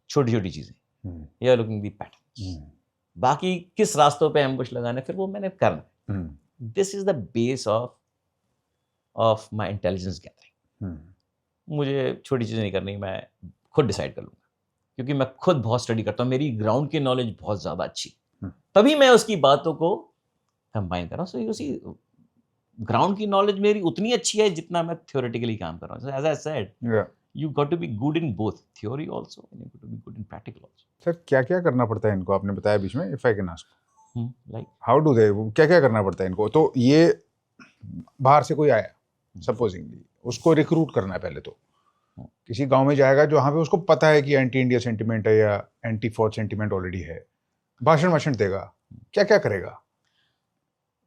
छोटी छोटी चीजें, you are looking the pattern. बाकी किस रास्तों पे एम्बुश लगाने, फिर वो मैंने करना। This is the base of my intelligence gathering. मुझे छोटी चीजें नहीं करनी, मैं खुद डिसाइड कर लूंगा, क्योंकि मैं खुद बहुत स्टडी करता हूँ, मेरी ग्राउंड की नॉलेज बहुत ज्यादा अच्छी, तभी मैं उसकी बातों को कंबाइन कर रहा हूँ। सो यू सी, ग्राउंड की नॉलेज मेरी उतनी अच्छी है जितना मैं थ्योरेटिकली काम कर रहा हूँ। As I said, you got to be good in both theory also and you got to be good in practical also. Sir क्या क्या करना पड़ता है इनको, आपने बताया बीच में, if I can ask, like how do they, क्या क्या करना पड़ता है इनको। तो ये बाहर से कोई आया सपोजिंगली, उसको रिक्रूट करना है पहले, तो किसी गांव में जाएगा जहाँ पे उसको पता है कि एंटी इंडिया सेंटिमेंट है या एंटी फौज सेंटिमेंट ऑलरेडी है, भाषण देगा, क्या क्या करेगा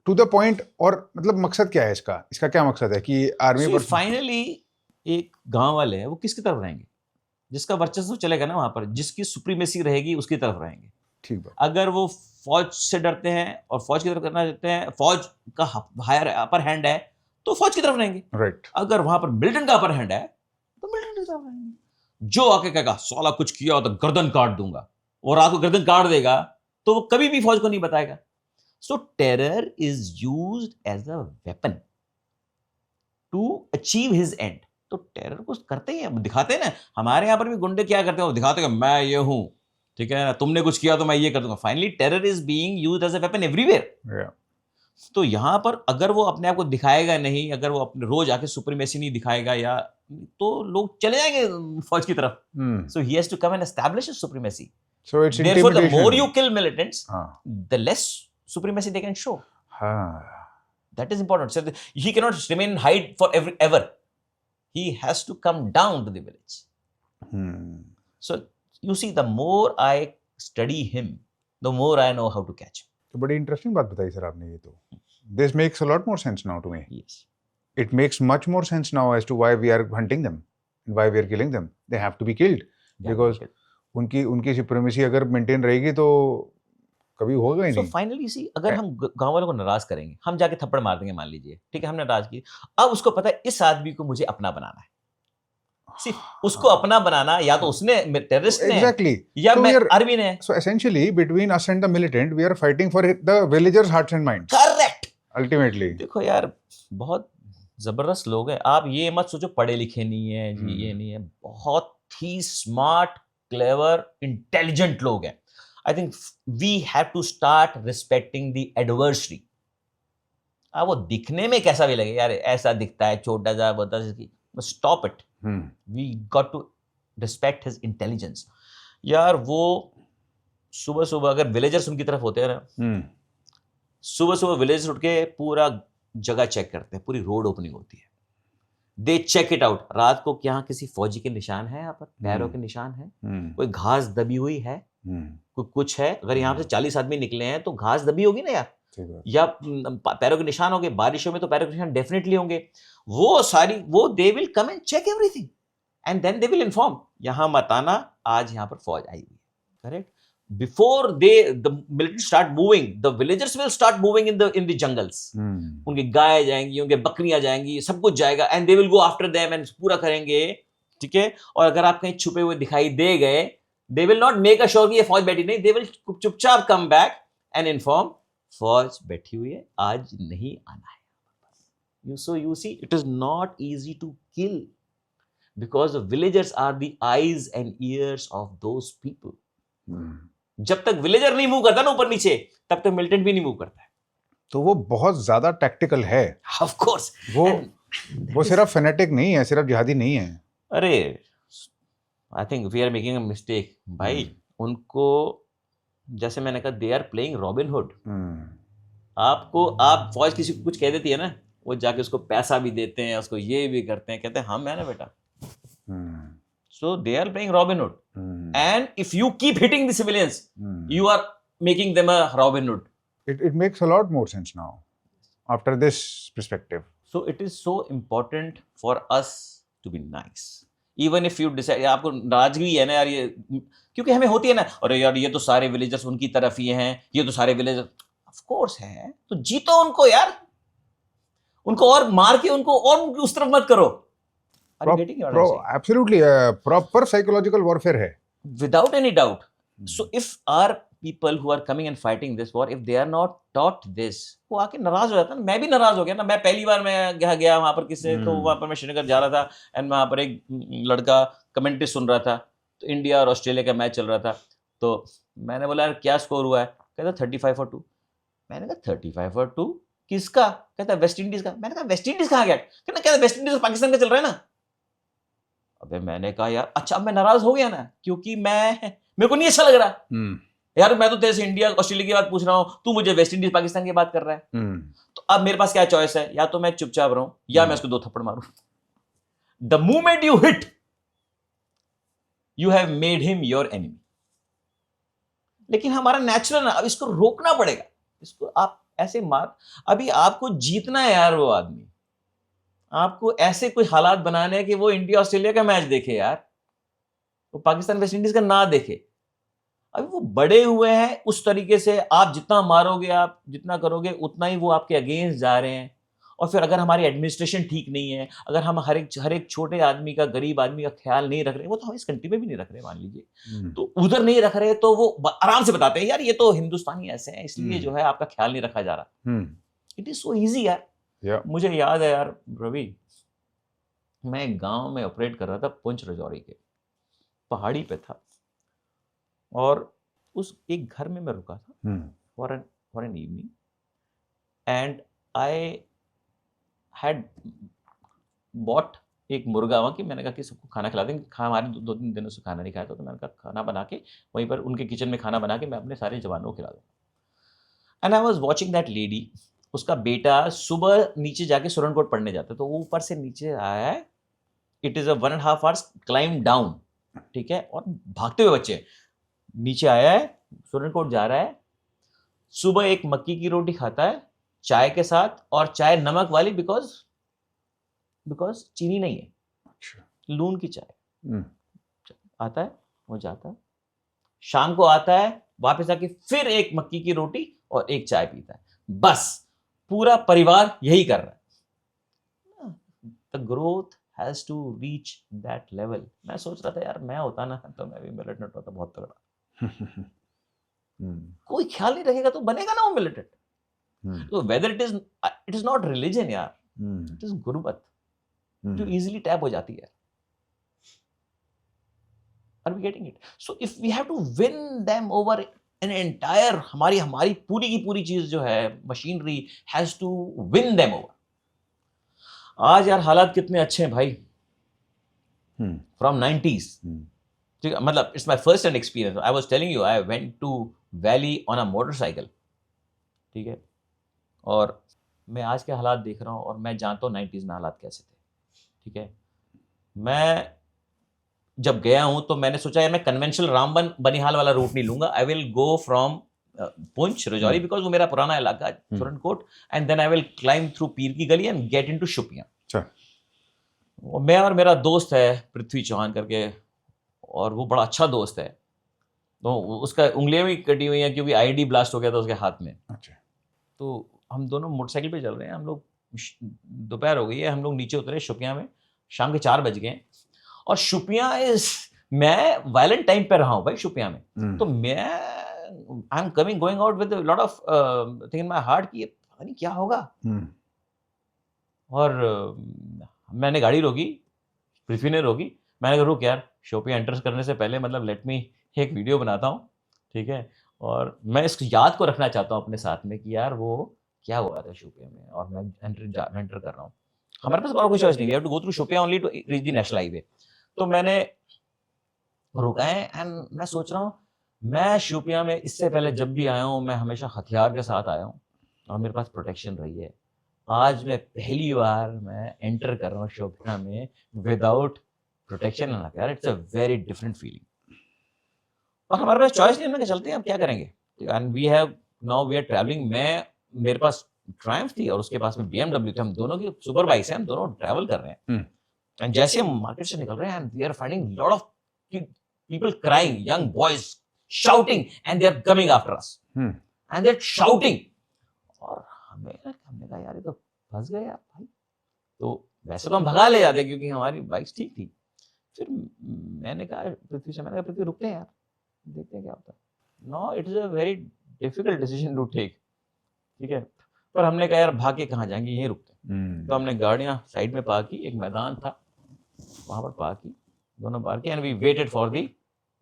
टू द पॉइंट, और मतलब मकसद क्या है इसका, इसका क्या मकसद है कि आर्मी पर फाइनली एक गांव वाले हैं वो किसकी तरफ रहेंगे, जिसका वर्चस्व चलेगा ना वहां पर, जिसकी सुप्रीमेसी रहेगी उसकी तरफ रहेंगे। ठीक बात। अगर वो फौज से डरते हैं और फौज की तरफ करना चाहते हैं, फौज का हायर अपर हैंड है तो फौज की तरफ रहेंगे, राइट। अगर वहां पर मिलिटेंट का अपर हैंड है तो मिलिटेंट की तरफ रहेंगे। जो आके कहेगा साला कुछ किया हो तो गर्दन काट दूंगा, और आपको गर्दन काट देगा, तो वो कभी भी फौज को नहीं बताएगा। So terror is used as a weapon to achieve his end। तो टेरर को करते हैं, दिखाते हैं ना, हमारे यहाँ पर भी गुंडे क्या करते हैं, वो दिखाते हैं मैं ये हूँ, ठीक है ना, तुमने कुछ किया तो मैं ये कर दूंगा। Finally terror is being used as a weapon everywhere. तो यहाँ पर अगर वो अपने आप को दिखाएगा नहीं, अगर वो अपने रोज आके सुप्रीमेसी नहीं दिखाएगा, या तो लोग चले जाएंगे फौज की तरफ। So he has to come and establish his supremacy. So it's Therefore, the intimidation. more you kill militants, हाँ। the less supremacy they can show. हाँ। That is important. So he cannot remain hide ever. He has to come down to the village. So you see, the more I study him, the more I know how to catch him. तो बड़ी interesting बात बताई sir आपने ये तो। This makes a lot more sense now to me. Yes. it makes much more sense now as to why we are hunting them and why we are killing them. They have to be killed because उनकी supremacy अगर maintain रहेगी तो कभी होगा ही So नहीं. finally see, अगर हम गांव वालों को नाराज करेंगे, हम जाके थप्पड़ मार देंगे, मान लीजिए, ठीक है, हमने नाराज की, अब उसको पता है इस आदमी को मुझे अपना बनाना है. सिर्फ उसको अपना बनाना, या तो उसने टेररिस्ट ने Exactly. या So मैं we are- आर्मी ने. So essentially, between us and the militant, we are fighting for the villagers' hearts and minds. Correct. Ultimately. देखो यार, बहुत जबरदस्त लोग हैं. आप ये मत सोचो पढ़े लिखे नहीं है जी, ये नहीं है. बहुत ही स्मार्ट, क्लेवर, इंटेलिजेंट लोग हैं. I think we have to start respecting the adversary. अब वो दिखने में कैसा भी लगे, यार ऐसा दिखता है, छोटा सा, बहुत, stop it. We got to respect his intelligence. यार वो सुबह सुबह अगर विलेजर्स उनकी तरफ होते हैं ना, सुबह सुबह विलेजर्स उठ के पूरा जगह चेक करते हैं, पूरी रोड ओपनिंग होती है. दे चेक इट आउट. रात को क्या किसी फौजी के निशान है, यहाँ पर पैरों के निशान है, कोई घास दबी हुई है, कोई कुछ है. अगर यहाँ से 40 आदमी निकले हैं तो घास दबी होगी ना यार, या पैरों के निशान होंगे. बारिशों में तो पैरों के निशान डेफिनेटली होंगे. वो they will come and check everything and then they will inform, यहाँ मत आना, आज यहाँ पर फौज आई हुई है. Correct. Before the military start moving, the villagers will start moving in the jungles. उनकी गाय जाएंगी, उनके बकरियां जाएंगी, सब कुछ जाएगा, and they will go after them and पूरा करेंगे. ठीक है. और अगर आप कहीं छुपे हुए दिखाई दे गए, they will not make sure कि ये फौज बैठी नहीं, they will चुपचाप come back and inform, फौज बैठी हुई है, आज नहीं आना है. So you see, it is not easy to kill because the villagers are the eyes and ears of those people. जब तक विलेजर नहीं मूव करता ना ऊपर नीचे, तब तक मिलिटेंट भी नहीं मूव करता है. तो वो बहुत ज्यादा टैक्टिकल है. Of course. वो सिर्फ फेनेटिक नहीं है, सिर्फ जिहादी नहीं है. अरे I think we are making a mistake भाई. उनको जैसे मैंने कहा, they are playing Robin Hood. आप फौज किसी को कुछ कह देती है ना, वो जाके उसको पैसा भी देते हैं, उसको ये भी करते हैं, कहते हैं हम है ना बेटा. So they are playing Robin Hood. And if you keep hitting the civilians, you are making them a Robin Hood. It makes a lot more sense now after this perspective. So it is so important for us to be nice. Even if you decide, आपको नाराजगी है ना यार, ये क्योंकि हमें होती है ना, अरे यार ये तो सारे विलेजर्स उनकी तरफ ही हैं, ये तो सारे विलेजर्स, ऑफ कोर्स है, तो जीतो उनको यार, उनको और मार के उनको और उस तरफ मत करो. Absolutely, proper psychological warfare है. Without any doubt. So if our people who are coming and fighting this war, if they are not taught this, वो आके नाराज हो जाता है. मैं भी नाराज हो गया ना. मैं पहली बार मैं गया वहां पर किससे, तो वहां पर मैं श्रीनगर जा रहा था एंड वहां पर एक लड़का कमेंट्री सुन रहा था, तो इंडिया और ऑस्ट्रेलिया का मैच चल रहा था. तो मैंने बोला यार क्या स्कोर हुआ है, कहता 35-2. मैंने कहा 35-2 किसका, कहता वेस्ट इंडीज का. मैंने कहा वेस्ट इंडीज कहाँ गया, कहता वेस्ट इंडीज पाकिस्तान का चल रहा है ना. अबे मैंने कहा यार अच्छा, अब मैं नाराज हो गया ना, क्योंकि मेरे को नहीं अच्छा लग रहा. यार मैं तो तेरे से इंडिया ऑस्ट्रेलिया की बात पूछ रहा हूं, तू मुझे वेस्ट इंडीज पाकिस्तान की बात कर रहा है. तो अब मेरे पास क्या चॉइस है, या तो मैं चुपचाप रहूं या मैं उसको 2 थप्पड़ मारूं. The moment you hit, you have made him your enemy. लेकिन हमारा नेचुरल, अब इसको रोकना पड़ेगा. इसको आप ऐसे मार, अभी आपको जीतना है यार. वो आदमी आपको ऐसे कोई हालात बनाने हैं कि वो इंडिया ऑस्ट्रेलिया का मैच देखे यार, वो पाकिस्तान वेस्ट इंडीज का ना देखे. अभी वो बड़े हुए हैं उस तरीके से, आप जितना मारोगे, आप जितना करोगे, उतना ही वो आपके अगेंस्ट जा रहे हैं. और फिर अगर हमारी एडमिनिस्ट्रेशन ठीक नहीं है, अगर हम हर एक छोटे आदमी का, गरीब आदमी का ख्याल नहीं रख रहे, वो तो हम इस कंट्री में भी नहीं रख रहे मान लीजिए, तो उधर नहीं रख रहे, तो वो आराम से बताते हैं यार ये तो हिंदुस्तानी ऐसे हैं, इसलिए जो है आपका ख्याल नहीं रखा जा रहा. इट इज सो ईजी यार. मुझे याद है यार रवि, मैं एक गांव में ऑपरेट कर रहा था, पुंछ रजौरी के पहाड़ी पे था, और उस एक घर में मैं रुका था for an evening, and I had bought एक मुर्गा वहाँ की. मैंने कहा कि सबको खाना खिला देंगे, हमारे 2-3 दिनों से खाना नहीं खाया था, तो मैंने कहा खाना बना के वहीं पर उनके किचन में खाना बना के मैं अपने सारे जवानों को खिला दूँ. And I was watching that lady. उसका बेटा सुबह नीचे जाके सुरनकोट पढ़ने जाता है, तो वो ऊपर से नीचे आया है. It is a 1.5 hours climb down, ठीक है, और भागते हुए बच्चे नीचे आया है, सुरनकोट जा रहा है. सुबह एक मक्की की रोटी खाता है चाय के साथ, और चाय नमक वाली, बिकॉज बिकॉज चीनी नहीं है, अच्छा लून की चाय। हम्म, आता है, वो जाता है, शाम को आता है, वापस आके फिर एक मक्की की रोटी और एक चाय पीता है, बस पूरा परिवार यही कर रहा है। The growth has to reach that level. मैं सोच रहा था यार मैं होता ना तो मैं भी मिलिटेंट होता बहुत तगड़ा। कोई ख्याल नहीं रखेगा तो बनेगा ना वो मिलिटेंट। तो weather it is not religion यार, इट इज गुरुमत जो इजीली टैप हो जाती है। Are we getting it? So if we have to win them over an entire, हमारी पूरी की पूरी चीज जो है machinery has to win them over। आज यार हालात कितने अच्छे हैं भाई, from 90s। ठीक है, मतलब it's my first hand experience. I was telling you I went to valley on a motorcycle, ठीक है, और मैं आज के हालात देख रहा हूँ और मैं जानता हूँ 90s में हालात कैसे थे। ठीक है, मैं जब गया हूं तो मैंने सोचा यार मैं कन्वेंशनल रामबन बनिहाल वाला रूट नहीं लूंगा। I will go from Poonch Rajouri because वो मेरा पुराना इलाका है, Surankote, and then I will climb through Pir Ki गली एंड गेट इनटू शुपियां। मैं और मेरा दोस्त है पृथ्वी चौहान करके, और वो बड़ा अच्छा दोस्त है, तो उसका उंगलियां भी कटी हुई हैं क्योंकि आईडी ब्लास्ट हो गया था उसके हाथ में। अच्छा, तो हम दोनों मोटरसाइकिल पे चल रहे हैं, हम लोग दोपहर हो गई है, हम लोग नीचे उतरे शुपियां में, शाम के 4 बज गए, और शुपियां मैं वायलेंट टाइम पे रहा हूं भाई शुपियां में। तो मैं I am coming going out with lot of thing in my heart कि पता नहीं क्या होगा। और मैंने गाड़ी रोकी, पृथ्वी ने रोकी, मैंने कहा रुक यार, शोपियां एंटर करने से पहले मतलब लेट मी एक वीडियो बनाता हूँ, ठीक है, और मैं इस याद को रखना चाहता हूँ अपने साथ में कि यार वो क्या हुआ था शोपियां में, और मैं एंटर कर रहा हूँ। हमारे पास और कोई चॉइस नहीं, we have to go through Shopian only to reach the national highway. तो मैंने रुका है एंड मैं सोच रहा हूँ, मैं शोपियां में इससे पहले जब भी आया हूँ मैं हमेशा हथियार के साथ आया हूँ और मेरे पास प्रोटेक्शन रही है। आज मैं पहली बार मैं एंटर कर रहा हूँ शोपियां में विदाउट प्रोटेक्शन एंड हथियार। It's a very different feeling. और हमारे पास चॉइस नहीं, हमने चलते हैं, अब क्या करेंगे। And we have now we are travelling. मेरे पास ट्रायम्फ थी और उसके पास में BMW थे, हम दोनों की सुपर बाइक्स हैं, हम दोनों ट्रैवल कर रहे हैं। एंड जैसे हम मार्केट से निकल रहे हैं and we are finding lot of people crying, young boys shouting, and they are coming after us and they're shouting। और हमने कहा यार ये तो फंस गए यार भाई। तो वैसे तो हम भगा ले जाते क्योंकि हमारी बाइक्स ठीक थी। फिर मैंने कहा पृथ्वी से, मैंने कहा पृथ्वी रुकते हैं यार, देखते हैं क्या होता है। No, it is a very difficult decision to take, ठीक है, पर हमने कहा यार भाग के कहाँ जाएंगे, यहीं रुकते हैं। तो हमने गाड़ियां साइड में पार्क की, एक मैदान था वहां पर पार्क की, दोनों पार्क की, and we waited for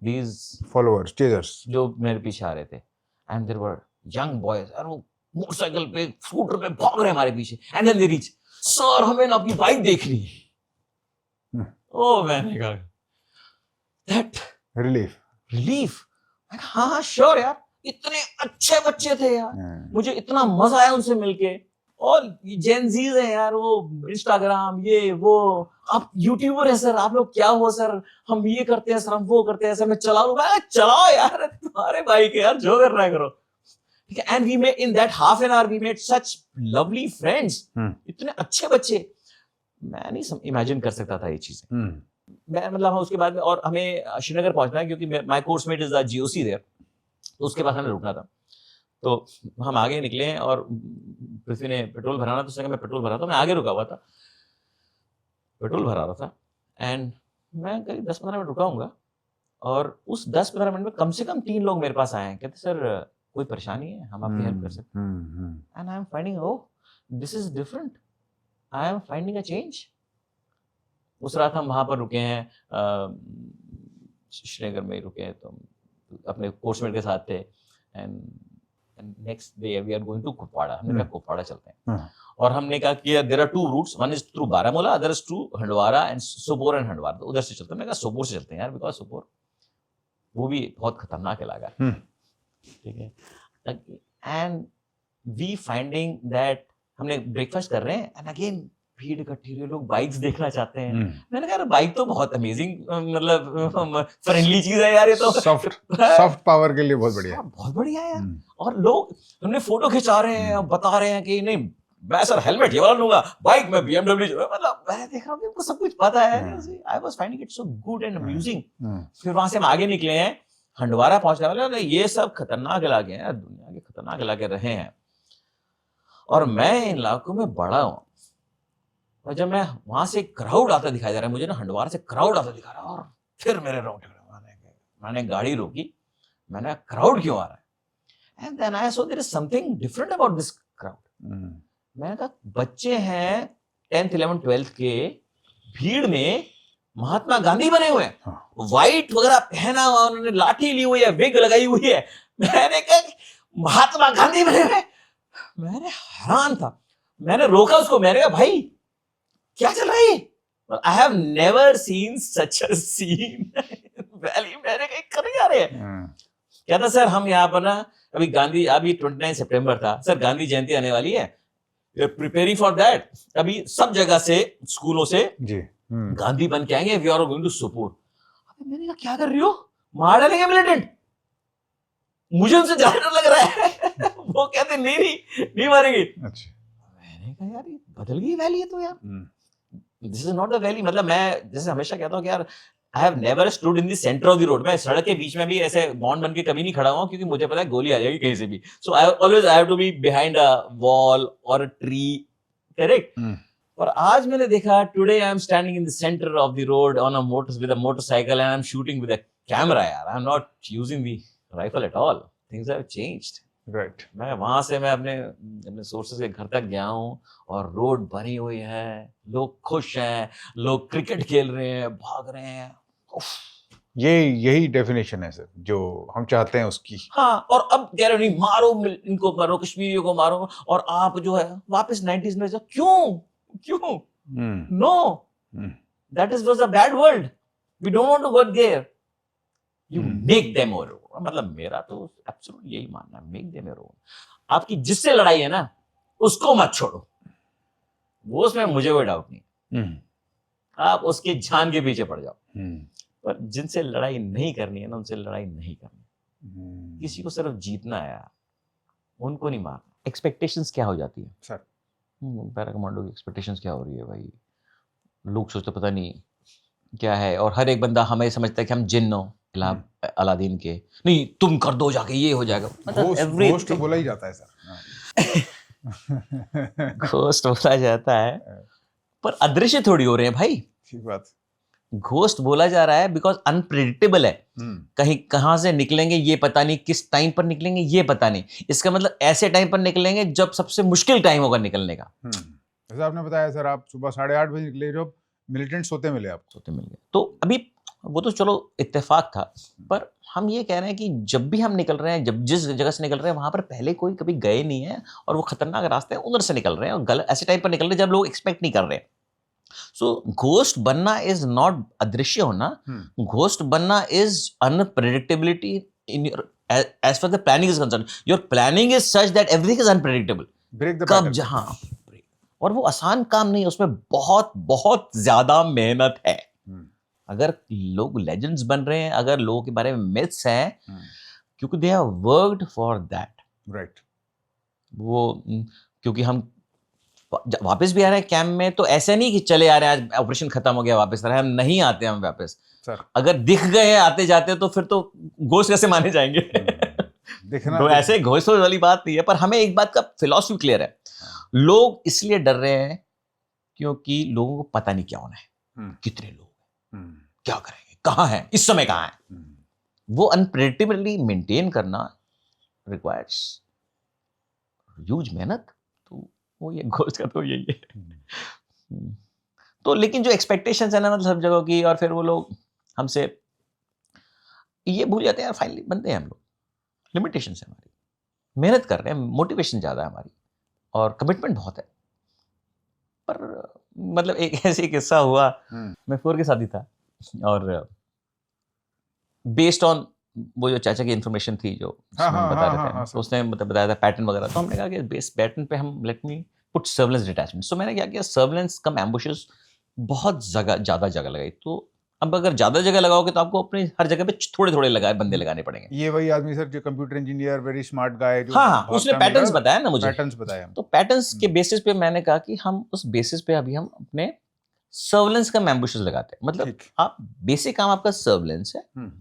these followers, chasers, जो मेरे पीछे आ रहे थे। And there were young boys, और वो मोटरसाइकिल पे स्कूटर पे भाग रहे हैं हमारे पीछे। And then they reach, sir हमें ना आपकी बाइक देखनी है। ओ मैंने कहा दैट रिलीफ। हाँ श्योर यार, इतने अच्छे बच्चे थे यार, मुझे इतना मजा आया उनसे मिलके। और जेनजीज हैं यार, वो इंस्टाग्राम ये वो, आप यूट्यूबर है सर, आप लोग क्या हो सर, हम ये करते हैं सर, हम वो करते हैं सर, मैं चला लूंगा। चलाओ यार, तुम्हारे बाइक है यार, जो करना है करो, ठीक है। And we made in that half an hour we made such lovely friends, इतने अच्छे बच्चे, मैं नहीं इमेजिन कर सकता था ये चीजें। मैं मतलब उसके बाद में, और हमें श्रीनगर पहुंचना है क्योंकि my coursemate is the GOC there, तो उसके पास हमें रुकना था। तो हम आगे निकले और पृथ्वी ने पेट्रोल भराना, तो उसने कहा मैं पेट्रोल भरा था, मैं आगे रुका हुआ था, पेट्रोल भरा रहा था। एंड मैं करीब 10-15 मिनट रुका हूँगा, और उस 10-15 मिनट में कम से कम 3 लोग मेरे पास आए हैं, कहते सर कोई परेशानी है, हम आपकी हेल्प कर सकते हैं। And I am finding oh this is different, I am finding a change. उस रात हम वहाँ पर रुके हैं, श्रीनगर में ही रुके हैं, तो अपने कोर्समेट के साथ थे। And next day we are going to Kupwara. हमने कहा कुपवाड़ा चलते हैं, और हमने कहा कि there are 2 routes, one is through Baramulla, other is through Handwara and Sopore and Handwara, तो उधर से चलते हैं। मैंने कहा सोपोर से चलते हैं यार, बिकॉज सोपोर वो भी बहुत खतरनाक इलाका है, ठीक है। एंड वी फाइंडिंग दैट हमने ब्रेकफास्ट कर रहे हैं एंड अगेन भीड़ इकट्ठी हुई, लोग बाइक्स देखना चाहते हैं। मैंने कहा बाइक तो बहुत अमेजिंग, मतलब फ्रेंडली चीज है यार, ये तो सॉफ्ट पावर के लिए बहुत बढ़िया है, बहुत बढ़िया है यार। और लोग हमने फोटो खिंचा रहे हैं, बता रहे हैं कि नहीं मैं सर हेलमेट ये वाला लूंगा, बाइक में BMW, मतलब मैं देख रहा हूँ कि उनको सब कुछ पता है। I was finding it so good and amusing. फिर वहां से हम आगे निकले हैं, हंडवारा पहुंचने वाले, ये सब खतरनाक इलाके हैं, दुनिया के खतरनाक इलाके रहे हैं, और मैं इन इलाकों में बड़ा हूं। और जब मैं वहां से क्राउड आता दिखाई दे रहा है मुझे ना, हंडवारा से क्राउड आता दिखा रहा है, और फिर मेरे रोंगटे खड़े, मैंने गाड़ी रोकी, मैंने क्राउड क्यों आ रहा है, and then I saw there is something different about this crowd. मैंने कहा बच्चे हैं 10th 11th 12th के, भीड़ में महात्मा गांधी बने हुए हैं, व्हाइट वगैरह पहना हुआ, उन्होंने लाठी ली हुई है, विग लगाई हुई है। मैंने कहा महात्मा गांधी बने हुए, मैंने हैरान था। मैंने रोका उसको, मैंने कहा भाई क्या चल रहा है, I have never seen such a scene valley. मैंने कहा कर क्या रहे हैं, कहता सर हम यहाँ पर ना अभी गांधी, अभी 29 सितंबर था सर, गांधी जयंती आने वाली है, प्रिपेयरिंग फॉर दैट, अभी सब जगह से स्कूलों से जी गांधी बन के आएंगे, we are going to support. मैंने कहा क्या कर रही हो, मार डालेंगे मिलिटेंट, मुझे उनसे ज्यादा डर लग रहा है वो कहते नहीं मारेंगे। अच्छा, मैंने कहा यार ये बदल गई वैली है तो यार, this is not the valley. मतलब मैं जैसे हमेशा कहता हूँ कि यार आई have never stood in the centre of the road, मैं सड़क के बीच में भी ऐसे बॉन्ड बन के कभी नहीं खड़ा हुआ, क्योंकि मुझे पता है गोली आ जाएगी कहीं से भी। So I always I have to be behind a wall और अ ट्री, करेक्ट। और आज मैंने देखा, today I am standing in the centre of the road on a motorcycle and I am shooting with a camera. यार I am not using the rifle at all, things have changed. Right. मैं वहां से मैं अपने sources के घर तक गया हूँ, और रोड भरी हुई है, लोग खुश हैं, लोग क्रिकेट खेल रहे हैं, भाग रहे हैं। यही डेफिनेशन है सर जो हम चाहते हैं उसकी। हाँ, और अब कह रहे नहीं मारो, इनको मारो, कश्मीरियों को मारो, और आप जो है वापस 90s में जाओ। क्यों no, that is was a bad world, we don't want to work there, you make them your own. मतलब मेरा तो एब्सोल्यूट यही मानना है, मेक देम योर ओन। आपकी जिससे लड़ाई है ना, उसको मत छोड़ो, वो उसमें मुझे कोई डाउट नहीं, आप उसकी जान के पीछे पड़ जाओ, पर जिनसे लड़ाई नहीं करनी है ना, उनसे लड़ाई नहीं करनी। किसी को सिर्फ जीतना है यार, उनको नहीं मारना। एक्सपेक्टेशंस क्या हो जाती है सर? पैरा कमांडो की एक्सपेक्टेशंस क्या हो रही है भाई, लोग सोचते पता नहीं क्या है, और हर एक बंदा हमें समझता है कि हम जिन्न हो, अलादीन के, नहीं तुम कर दो जाके ये हो जाएगा, घोस्ट बोला ही जाता है सर। घोस्ट बोला जाता है, पर अदृश्य थोड़ी हो रहे हैं भाई। ठीक बात। घोस्ट बोला जा रहा है बिकॉज अनप्रेडिक्टेबल है, कहीं कहां से निकलेंगे ये पता नहीं, किस टाइम पर निकलेंगे ये पता नहीं। इसका मतलब ऐसे टाइम पर निकलेंगे जब सबसे मुश्किल टाइम होगा निकलने का। जैसा आपने बताया सर, आप सुबह 8:30 बजे निकले, जब मिलिटेंट सोते मिले आपको। सोते मिल गए तो अभी वो तो चलो इत्तेफाक था, पर हम ये कह रहे हैं कि जब भी हम निकल रहे हैं, जब जिस जगह से निकल रहे हैं वहां पर पहले कोई कभी गए नहीं है, और वो खतरनाक रास्ते हैं, उधर से निकल रहे हैं, और गलत ऐसे टाइम पर निकल रहे हैं जब लोग एक्सपेक्ट नहीं कर रहे हैं। सो घोस्ट बनना इज नॉट अदृश्य होना, घोस्ट बनना is unpredictability in your, as far the planning is concern, your planning is such that everything is unpredictable. कब जहां, और वो आसान काम नहीं है, उसमें बहुत बहुत ज्यादा मेहनत है। अगर लोग लेजेंड्स बन रहे हैं, अगर लोगों के बारे में मिथ्स हैं, क्योंकि they have worked for that. Right. वो क्योंकि हम वापस भी आ रहे हैं कैंप में, तो ऐसे नहीं कि चले आ रहे हैं आज ऑपरेशन खत्म हो गया वापस आ रहे हैं, हम नहीं आते हम वापस सर। अगर दिख गए आते जाते तो फिर तो घोस्ट कैसे माने जाएंगे दिखना तो ऐसे घोस्ट वाली बात नहीं है। पर हमें एक बात का फिलॉसफी क्लियर है, लोग इसलिए डर रहे हैं क्योंकि लोगों को पता नहीं क्या होना है, कितने लोग क्या करेंगे, कहाँ है, इस समय कहाँ है। वो अनप्रेडिक्टेबिलिटी मेंटेन करना रिक्वायर्स ह्यूज मेहनत। तो वो ये घोस्ट का तो यही है। तो लेकिन जो एक्सपेक्टेशंस है ना, मतलब सब जगह की, और फिर वो लोग हमसे ये भूल जाते हैं यार, फाइनली बनते हैं हम लोग, लिमिटेशंस है हमारी, मेहनत कर रहे हैं, मोटिवेशन ज्यादा है हमारी, और कमिटमेंट बहुत है। पर मतलब एक ऐसी किस्सा हुआ, मैं 4 के साथ ही था, और बेस्ड ऑन वो जो चाचा की इन्फॉर्मेशन थी जो बता रहे थे, उसने मतलब बताया था पैटर्न वगैरह, तो हमने कहा कि बेस पैटर्न पे हम let me put surveillance detachment. So मैंने क्या किया, सर्वेलेंस कम एम्बुशेस बहुत ज्यादा जगह लगाई। तो अब अगर ज्यादा जगह लगाओगे तो आपको अपने हर जगह पे थोड़े थोड़े बंदे लगाने पड़ेंगे। ये वही आदमी सर जो computer engineer, very smart guy, जो हाँ, उसने पैटर्न्स बताया ना मुझे, पैटर्न्स बताया। तो पैटर्न्स के बेसिस पे मैंने कहा कि हम उस बेसिस पे अभी हम अपने सर्विलेंस का एम्बुशेस लगाते हैं। मतलब ठीक। आप बेसिक काम आपका सर्विलेंस है, हम्म,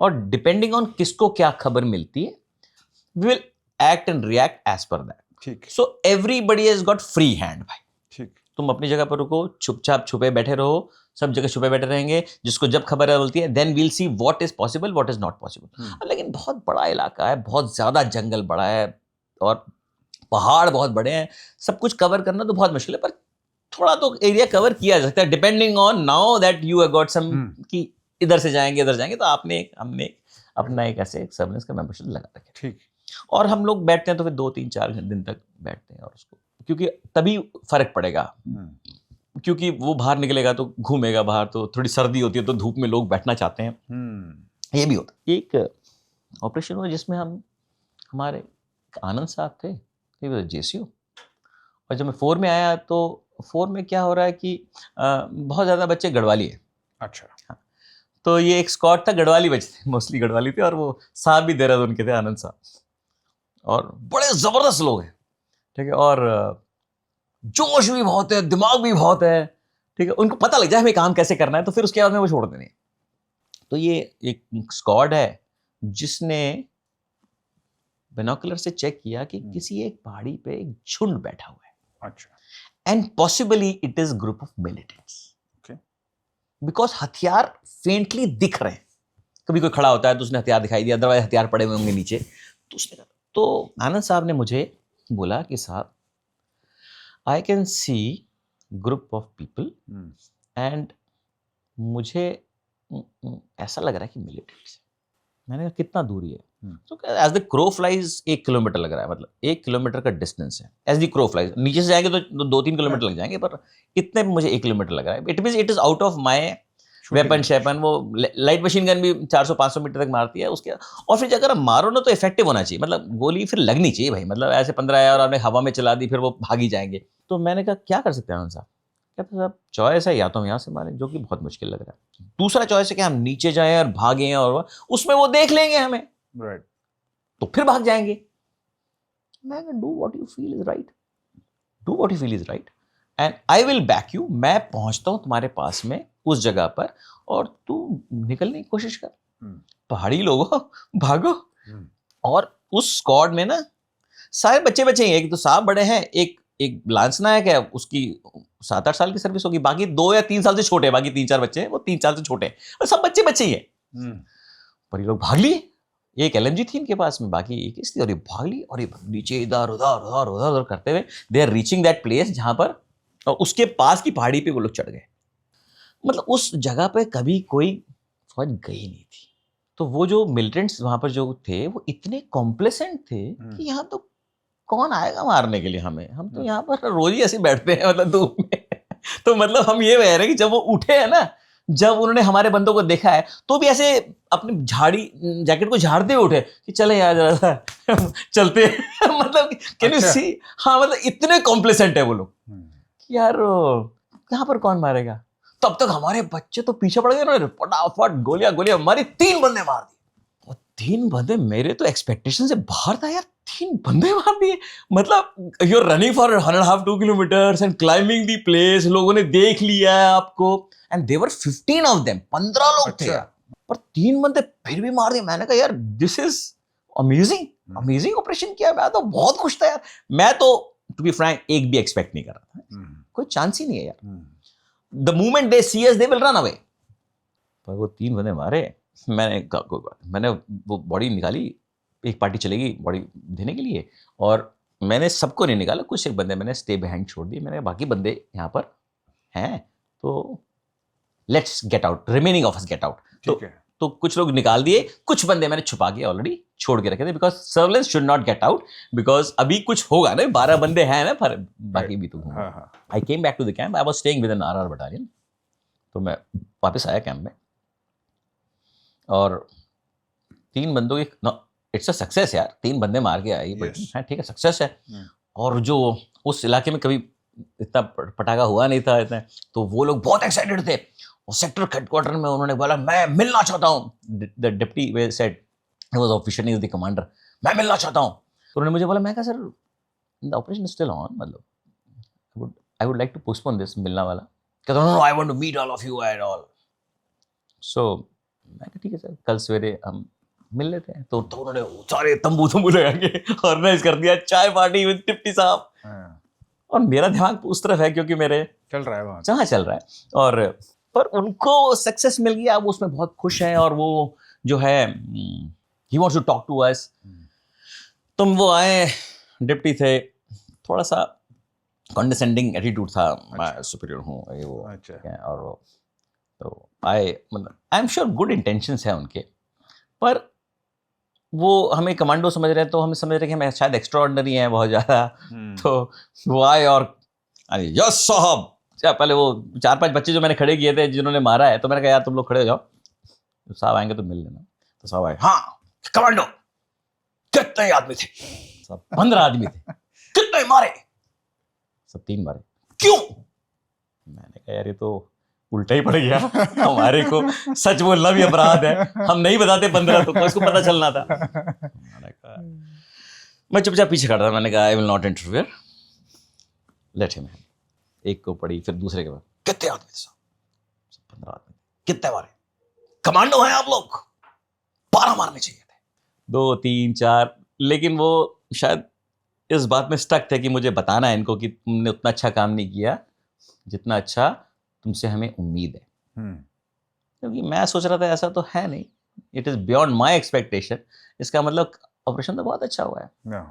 और डिपेंडिंग ऑन किसको क्या खबर मिलती है, we will act and react as per that. ठीक so everybody has got free hand भाई। ठीक। तुम अपनी जगह पर रुको, चुपचाप छुपे बैठे रहो, सब जगह छुपे बैठे रहेंगे, जिसको जब खबर है बोलती है, then we'll see what is possible, what is not possible. लेकिन बहुत बड़ा इलाका है, बहुत ज्यादा जंगल बड़ा है, और पहाड़ बहुत बड़े हैं, सब कुछ कवर करना तो बहुत मुश्किल है, पर थोड़ा तो एरिया कवर किया जा सकता है, depending on now that you have got some, कि इधर से जाएंगे इधर जाएंगे, तो हमने अपना एक ऐसे सर्विलेंस का मेंबरशिप लगा रखा है। ठीक। और हम लोग बैठते हैं तो फिर 2-3-4 दिन तक बैठते हैं, और उसको, क्योंकि तभी फर्क पड़ेगा, क्योंकि वो बाहर निकलेगा तो घूमेगा बाहर, तो थोड़ी सर्दी होती है तो धूप में लोग बैठना चाहते हैं, ये भी होता है। एक ऑपरेशन हुआ जिसमें हमारे आनंद साहब थे, जेसीओ, और जब मैं 4 में आया तो 4 में क्या हो रहा है कि बहुत ज़्यादा बच्चे गढ़वाली है। अच्छा। हाँ, तो ये एक स्क्वाड था, गढ़वाली बच्चे थे, मोस्टली गढ़वाली थे, और वो साहब भी देहरादून के थे, आनंद साहब, और बड़े ज़बरदस्त लोग हैं, ठीक है, और जोश भी बहुत है, दिमाग भी बहुत है, ठीक है, उनको पता लग जाए हमें काम कैसे करना है, तो फिर उसके बाद में वो छोड़ते नहीं। तो ये एक स्क्वाड है जिसने बिनोकुलर से चेक किया कि किसी एक पहाड़ी पे एक झुंड बैठा हुआ है। अच्छा। And possibly it is group of militants, because हथियार फेंटली दिख रहे हैं, कभी कोई खड़ा होता है तो उसने हथियार दिखाई दिया, अदरवाइज हथियार पड़े हुए होंगे नीचे, तो उसने कहा, तो आनंद साहब ने मुझे बोला कि साहब, I can see group of people and मुझे ऐसा लग रहा है कि मिलिटेंट्स। मैंने कहा कितना दूरी है? तो as the crow flies 1 kilometre लग रहा है, मतलब 1 किलोमीटर का डिस्टेंस है एज द क्रो फ्लाइज। नीचे से जाएंगे तो 2-3 किलोमीटर लग जाएंगे, पर इतने में मुझे 1 किलोमीटर लग रहा है। It means it is out of my weapon शेपन। वो लाइट मशीन गन भी 400-500 मीटर तक मारती है उसके, और फिर अगर मारो ना तो इफेक्टिव होना चाहिए, मतलब गोली फिर लगनी चाहिए भाई, मतलब ऐसे 15 है और आपने हवा में चला दी फिर वो भागी जाएंगे। तो मैंने कहा क्या कर सकते हैं आनंद साहब? कहते साहब चॉइस है, या तो हम यहाँ से मारें, जो कि बहुत मुश्किल लग रहा है, दूसरा चॉइस है कि हम नीचे जाएं और भागें, और उसमें वो देख लेंगे हमें, राइट, तो फिर भाग जाएंगे। मैं कहा do what you feel is right, do what you feel is right and I will back you. मैं पहुंचता हूं तुम्हारे पास में उस जगह पर, और तू निकलने की कोशिश कर, पहाड़ी लोगों भागो। और उस स्क्वाड में ना सारे बच्चे ही हैं, एक तो साहब बड़े हैं, एक लांस नायक है, उसकी 7-8 साल की सर्विस होगी, बाकी 2 या 3 साल से छोटे हैं, बाकी 3-4 बच्चे हैं, वो 3 साल से छोटे हैं, और सब बच्चे ही हैं। पर ये लोग भाग लिए, एक LMG थी इनके पास में, बाकी एक थी, और ये भाग ली, और ये नीचे इधर उधर करते हुए they are reaching that place जहां पर, और उसके पास की पहाड़ी पे वो लोग चढ़ गए। मतलब उस जगह पे कभी कोई फौज गई नहीं थी। तो वो जो मिलिटेंट्स वहां पर जो थे वो इतने कॉम्प्लेसेंट थे कि यहाँ तो कौन आएगा मारने के लिए हमें, हम तो यहाँ पर रोज ही ऐसे बैठते हैं, मतलब धूप में। तो मतलब हम ये कह रहे हैं कि जब वो उठे हैं ना, जब उन्होंने हमारे बंदों को देखा है, तो भी ऐसे अपनी जैकेट को झाड़ते हुए उठे कि चले यार जरा सा चलते हैं। मतलब कैन यू सी, हाँ, मतलब इतने कॉम्प्लेसेंट है वो लोग कि यार यहाँ पर कौन मारेगा। तब तक हमारे बच्चे तो पीछे पड़ गए, उन्होंने फटाफट गोलियां मारी, 3 बंदे मार दिए। और 3 बंदे मेरे तो एक्सपेक्टेशन से बाहर था यार, 3 बंदे मार दिए। मतलब you are running for 1.5-2 kilometres and climbing the place, लोगों ने देख लिया है आपको, एंड देवर 15 ऑफ देम, 15 लोग थे यार, पर 3 बंदे फिर भी मार दिए। मैंने कहा यार दिस इज अमेजिंग ऑपरेशन किया। मैं तो बहुत खुश था यार। मैं तो टू बी फ्रैंक एक भी एक्सपेक्ट नहीं कर रहा था, कोई चांस ही नहीं है यार। The moment they see us they will run away. पर वो 3 बंदे मारे, मैंने वो बॉडी निकाली, एक पार्टी चलेगी बॉडी देने के लिए, और मैंने सबको नहीं निकाला, कुछ एक बंदे मैंने स्टे बिहाइंड छोड़ दिए। मैंने बाकी बंदे यहाँ पर हैं, तो let's get out, remaining of us get out. तो कुछ लोग निकाल दिए, कुछ बंदे मैंने छुपा के ऑलरेडी छोड़ के रखे थे, because surveillance should not get out, because अभी कुछ होगा ना, 12 बंदे हैं ना, पर बाकी भी तो। I came back to the camp, I was staying with an RR battalion. तो मैं वापस आया कैंप में, और 3 बंदों की, इट्स अ सक्सेस यार, 3 बंदे मार के आई, हाँ ठीक है, सक्सेस है। और जो उस इलाके में कभी इतना पटाखा हुआ नहीं था इतना, तो वो लोग बहुत एक्साइटेड थे, और सेक्टर हेडक्वार्टर में उन्होंने बोला मैं मिलना चाहता हूँ. The deputy said he was officially the commander, मैं मिलना चाहता हूँ. तो उन्होंने मुझे बोला, मैं कहा sir the operation is still on, मतलब I would like to postpone this, मिलना वाला. कहता no I want to meet all of you and all. So मैं कहा ठीक है सर, कल सवेरे हम मिल लेते हैं. तो उन्होंने सारे तंबू लगा के ऑर्गेनाइज कर दिया, चाय पार्टी विद डिप्टी साहब. और मेरा दिमाग उस तरफ है क्योंकि मेरे चल रहा है वहाँ. जहाँ चल रहा है, और पर उनको सक्सेस मिल गया, वो उसमें बहुत खुश हैं. और वो जो है he wants to talk to us. तुम वो आए, डिप्टी थे, थोड़ा सा कंडेसेंडिंग एटीट्यूड था. मैं सुपीरियर हूँ ये वो. अच्छा. और वो तो मतलब I am sure good intentions है उनके, पर वो हमें कमांडो समझ रहे हैं, तो हम समझ रहे हैं कि हम शायद एक्स्ट्रा ऑर्डिनरी हैं बहुत ज़्यादा. तो वो आए और अरे यस साहब, पहले वो 4-5 बच्चे जो मैंने खड़े किए थे जिन्होंने मारा है, तो मैंने कहा यार तुम लोग खड़े हो जाओ, तो साहब आएंगे तो मिल लेना. तो साहब आए, हाँ कमांडो कितने आदमी थे? सब 15 आदमी थे. कितने मारे? सब 3 मारे. क्यों? मैंने कहा यार ये तो उल्टा ही पड़ गया, हमारे को सच बोलना भी अपराध है, हम नहीं बताते 15, तो इसको पता चलना था. मैंने कहा, मैं चुपचाप पीछे खड़ा था. मैंने कहा I will not interfere, let him. एक को पड़ी, फिर दूसरे के बाद कितने आदमी थे? सब 15 आदमी. कितने मारे? कमांडो हैं आप लोग, 12 मारने चाहिए थे. 2, 3, 4. लेकिन वो शायद इस बात में स्टक थे कि मुझे बताना है इनको कि तुमने उतना अच्छा काम नहीं किया जितना अच्छा तुमसे हमें उम्मीद है. क्योंकि मैं सोच रहा था ऐसा तो है नहीं, it is beyond my expectation. इसका मतलब ऑपरेशन तो बहुत अच्छा हुआ है.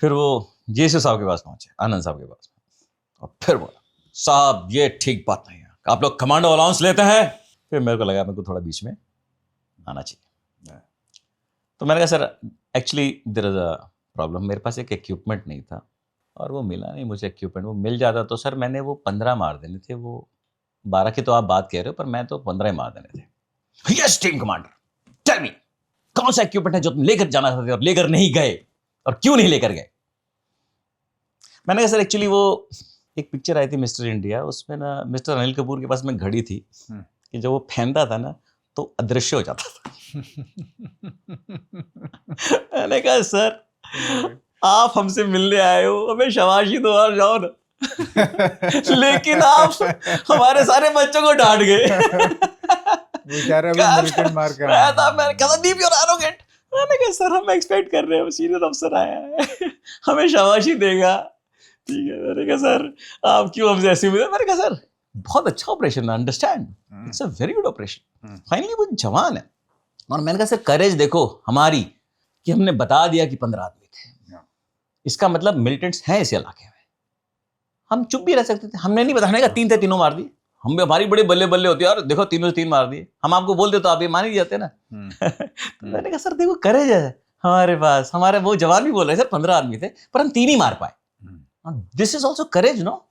फिर वो जेसी साहब के पास पहुंचे, आनंद साहब के पास, और फिर बोला साहब ये ठीक बात नहीं है, आप लोग कमांडो अलाउंस लेते हैं. फिर मेरे को लगा मेरे को थोड़ा बीच में आना चाहिए. तो मैंने कहा sir actually there is a problem, मेरे पास एक इक्विपमेंट नहीं था और वो मिला नहीं मुझे इक्विपमेंट. वो मिल जाता तो सर मैंने वो 15 मार देने थे. वो 12 की तो आप बात कह रहे हो, पर मैं तो 15 ही मार देने थे. Yes team commander, tell me कौन सा इक्विपमेंट है जो तुम लेकर जाना चाहते और लेकर नहीं गए, और क्यों नहीं लेकर गए? मैंने कहा सर एक्चुअली वो एक पिक्चर आई थी मिस्टर इंडिया, उसमें ना मिस्टर अनिल कपूर के पास में घड़ी थी कि जब वो पहनता था ना तो अदृश्य हो जाता था. मैंने कहा सर आप हमसे मिलने आए हो, हमें शाबाशी दो और जाओ ना. लेकिन आप हमारे सारे बच्चों को डांट गए. बेचारा भी मिलिटेंट मार कर आया था. मैंने कहा डीप योर एरोगेंट. मैंने कहा सर हम एक्सपेक्ट कर रहे हैं, सीनियर अफसर आया है, हमें शाबाशी देगा. ठीक है. मैंने कहा सर आप क्यों हमसे ऐसे हुए? मैंने कहा सर बहुत अच्छा operation, understand, it's a very good operation. Finally वो जवान है. और मैंने कहा सर करेज देखो हमारी कि हमने बता दिया कि 15 आदमी थे. इसका मतलब मिलिटेंट्स हैं इस इलाके में. हम चुप भी रह सकते थे, हमने नहीं बताने का 3 थे, तीनों मार दिए. हम हमारी बड़े बल्ले बल्ले होती है, और देखो तीनों से 3 मार दिए. हम आपको बोल दे तो आप ये मान ही जाते ना. तो मैंने कहा सर देखो करेज है हमारे पास. हमारे वो जवान भी बोल रहे सर 15 आदमी थे पर हम 3 ही मार पाए. This is also courage no.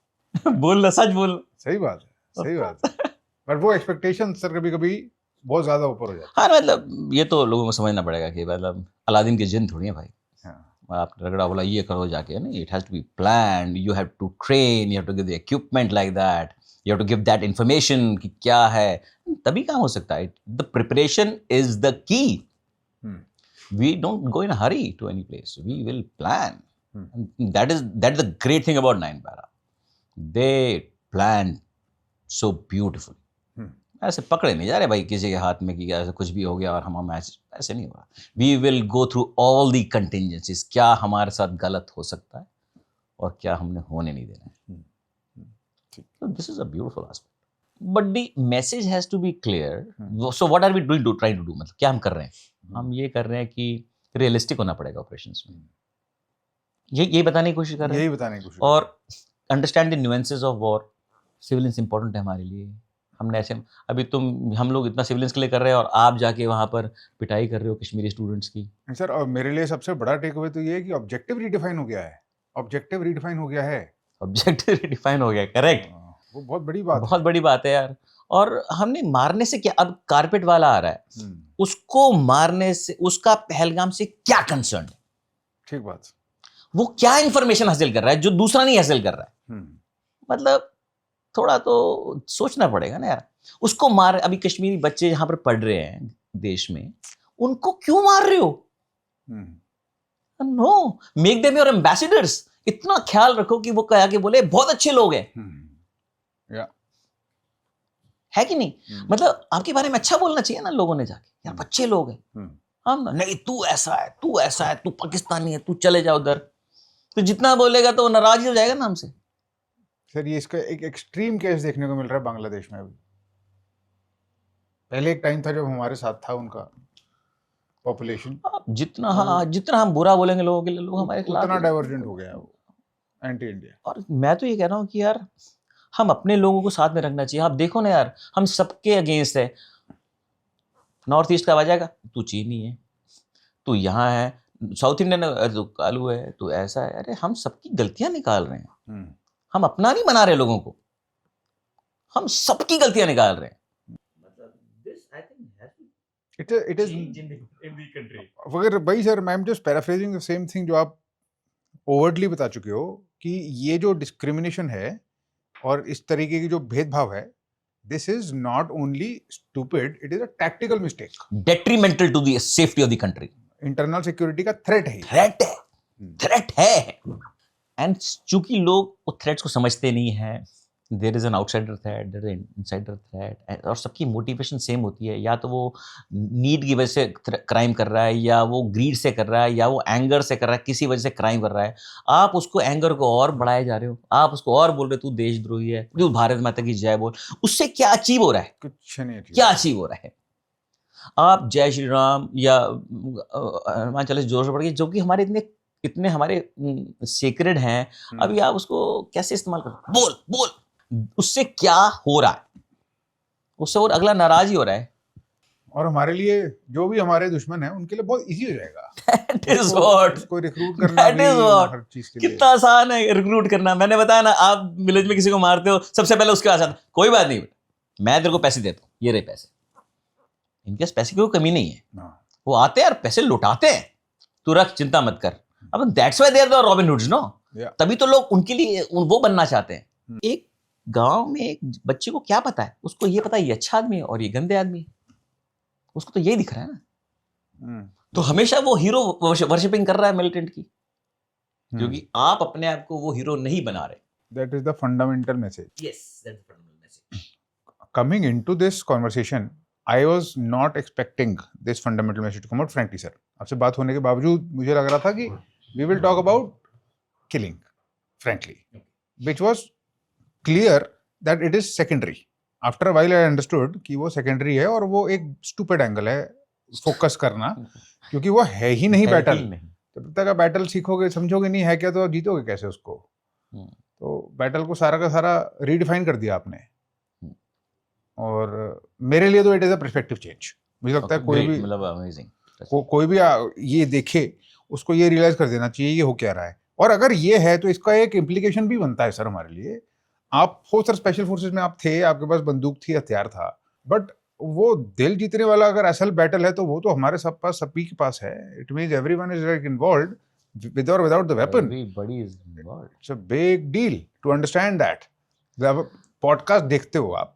बोलना सच बोल. सही बात है, सही बात है. पर वो एक्सपेक्टेशन सर कभी कभी बहुत ज्यादा ऊपर हो जाता है. हाँ मतलब ये तो लोगों को समझना पड़ेगा कि मतलब अलादीन की जिन थोड़ी है भाई. आप रगड़ा बोला ये करो जाके, नहीं, it has to be planned, you have to train, you have to give the equipment like that, you have to give that information कि क्या है, तभी काम हो सकता है. The preparation is the key. We don't go in a hurry to any place, we will plan. That is the great thing about 9 para. They plan so beautiful. ऐसे पकड़े नहीं जा रहे भाई किसी के हाथ में कि ऐसे कुछ भी हो गया और हम ऐसे नहीं हो रहा. We will go through all the contingencies, क्या हमारे साथ गलत हो सकता है और क्या हमने होने नहीं देना है. This is a beautiful aspect, but the message has to be clear. So what are we doing, trying to do, मतलब क्या हम कर रहे हैं? हम ये कर रहे हैं कि रियलिस्टिक होना पड़ेगा ऑपरेशंस में. ये बताने की कोशिश कर रहे हैं, यही बताने की कोशिश. और understand the nuances of war. Civilians important है हमारे लिए. हमने ऐसे अभी हम लोग इतना सिविलियंस के लिए कर रहे हैं और आप जाके वहाँ पर पिटाई कर रहे हो कश्मीरी स्टूडेंट्स की. सर और मेरे लिए सबसे बड़ा टेक अवे तो ये है कि ऑब्जेक्टिव रीडिफाइन हो गया है. ऑब्जेक्टिव रीडिफाइन हो गया है. ऑब्जेक्टिव रीडिफाइन हो गया, करेक्ट. वो बहुत बड़ी बात है. बहुत बड़ी बात है यार. और हमने मारने से क्या, अब कारपेट वाला आ रहा है, उसको मारने से उसका पहलगाम से क्या कंसर्न है? ठीक बात. वो क्या इंफॉर्मेशन हासिल कर रहा है जो दूसरा नहीं हासिल कर रहा है? मतलब थोड़ा तो सोचना पड़ेगा ना यार। उसको मार, अभी कश्मीरी बच्चे जहां पर पढ़ रहे हैं देश में, उनको क्यों मार रहे हो? No, make them your ambassadors. इतना ख्याल रखो कि वो कह के बोले बहुत अच्छे लोग हैं, है कि नहीं? मतलब आपके बारे में अच्छा बोलना चाहिए ना लोगों ने जाके, यार अच्छे लोग हैं। हम नहीं, तू ऐसा है, तू ऐसा है, तू पाकिस्तानी है, तू चले जा उधर। तो जितना बोलेगा तो वो नाराज ही हो जाएगा ना हमसे। सर ये इसका एक एक्सट्रीम केस देखने को मिल रहा है बांग्लादेश में अभी। पहले एक टाइम था जब हमारे साथ था उनका पॉपुलेशन, जितना जितना हम बुरा बोलेंगे लोगों के लिए, लोग हमारे खिलाफ उतना डाइवर्जेंट हो गया है वो, एंटी इंडिया। और मैं तो ये कह रहा हूँ कि यार हम अपने लोगों को साथ में रखना चाहिए। आप देखो ना यार, हम सबके अगेंस्ट है। नॉर्थ ईस्ट का आ जाएगा, तू चीनी है, तू यहाँ है, साउथ इंडियन है, तू कालू है, तू ऐसा है। अरे हम सबकी गलतियां निकाल रहे हैं, हम अपना नहीं बना रहे लोगों को, हम सबकी गलतियां निकाल रहे हैं। It is in the country. अगर भाई सर, मैं just paraphrasing the same thing जो आप ओवर्टली बता चुके हो कि ये जो डिस्क्रिमिनेशन है और इस तरीके की जो भेदभाव है, this is not only stupid, it is a tactical mistake, detrimental to the safety of the country. Internal security का थ्रेट है, थ्रेट है। एंड चूंकि लोग वो थ्रेट्स को समझते नहीं है, there is an outsider threat, there is insider threat, और सबकी मोटिवेशन सेम होती है। या तो वो नीड की वजह से क्राइम कर रहा है, या वो ग्रीड से कर रहा है, या वो एंगर से कर रहा है, किसी वजह से क्राइम कर रहा है। आप उसको एंगर को और बढ़ाए जा रहे हो, आप उसको और बोल रहे हो तू देशद्रोही है, तू भारत माता की जय बोल। उससे क्या अचीव हो रहा है? कुछ नहीं, क्या अचीव हो रहा है? आप जय श्री राम या हनुमान चालीसा जोर से पढ़ के, जो कि हमारे इतने हमारे सीक्रेट हैं, अभी आप उसको कैसे इस्तेमाल कर, बोल बोल, उससे क्या हो रहा है? उससे और अगला नाराज ही हो रहा है। और हमारे लिए जो भी हमारे दुश्मन है उनके लिए बहुत इजी हो जाएगा। That is what, उसको रिक्रूट करना भी हर चीज के लिए कितना आसान है रिक्रूट करना। मैंने बताया ना, आप विलेज में किसी को मारते हो, सबसे पहले उसके पास आता, कोई बात नहीं, मैं तेरे को पैसे देता हूँ, ये रहे पैसे। इनके पास पैसे की कोई कमी नहीं है, वो आते हैं और पैसे लुटाते हैं, तू रख, चिंता मत कर। अब that's why they are the Robin Hoods, no? तभी तो लोग उनके लिए वो बनना चाहते हैं। एक गांव में एक बच्चे को क्या पता है? उसको ये पता है ये अच्छा आदमी है और ये गंदे आदमी है, उसको तो यही दिख रहा है ना। तो हमेशा वो हीरो वर्शिपिंग कर रहा है मिलिटेंट की, क्योंकि आप अपने आप को वो हीरो नहीं बना रहे। That is the fundamental message. Yes, that's the fundamental message. Coming into this conversation, I was not expecting this fundamental message to come out frankly sir. आपसे बात होने के बावजूद मुझे लग रहा था कि we will talk about killing frankly, which was clear that it is secondary. After a while I understood कि वो सेकेंडरी है और वो एक स्टूपिड एंगल है फोकस करना, क्योंकि वो है ही नहीं बैटल। जब तक आप बैटल सीखोगे समझोगे नहीं है क्या, तो आप जीतोगे कैसे उसको? तो बैटल को सारा का सारा रीडिफाइन कर दिया आपने, और मेरे लिए तो it is a perspective change. मुझे लगता है कोई भी मतलब अमेजिंग, कोई भी ये देखे, उसको ये रियलाइज कर देना चाहिए ये हो क्या रहा है। और अगर ये है तो इसका एक इम्प्लीकेशन भी बनता है सर हमारे लिए। आप हो सर, स्पेशल फोर्सेस में आप थे, आपके पास बंदूक थी, हथियार था, बट वो दिल जीतने वाला अगर असल बैटल है तो वो तो हमारे सब पास, सभी के पास है। It means everyone is like involved with और without the weapon. Everybody is involved. It's a big deal to understand that. जब पॉडकास्ट देखते हो आप,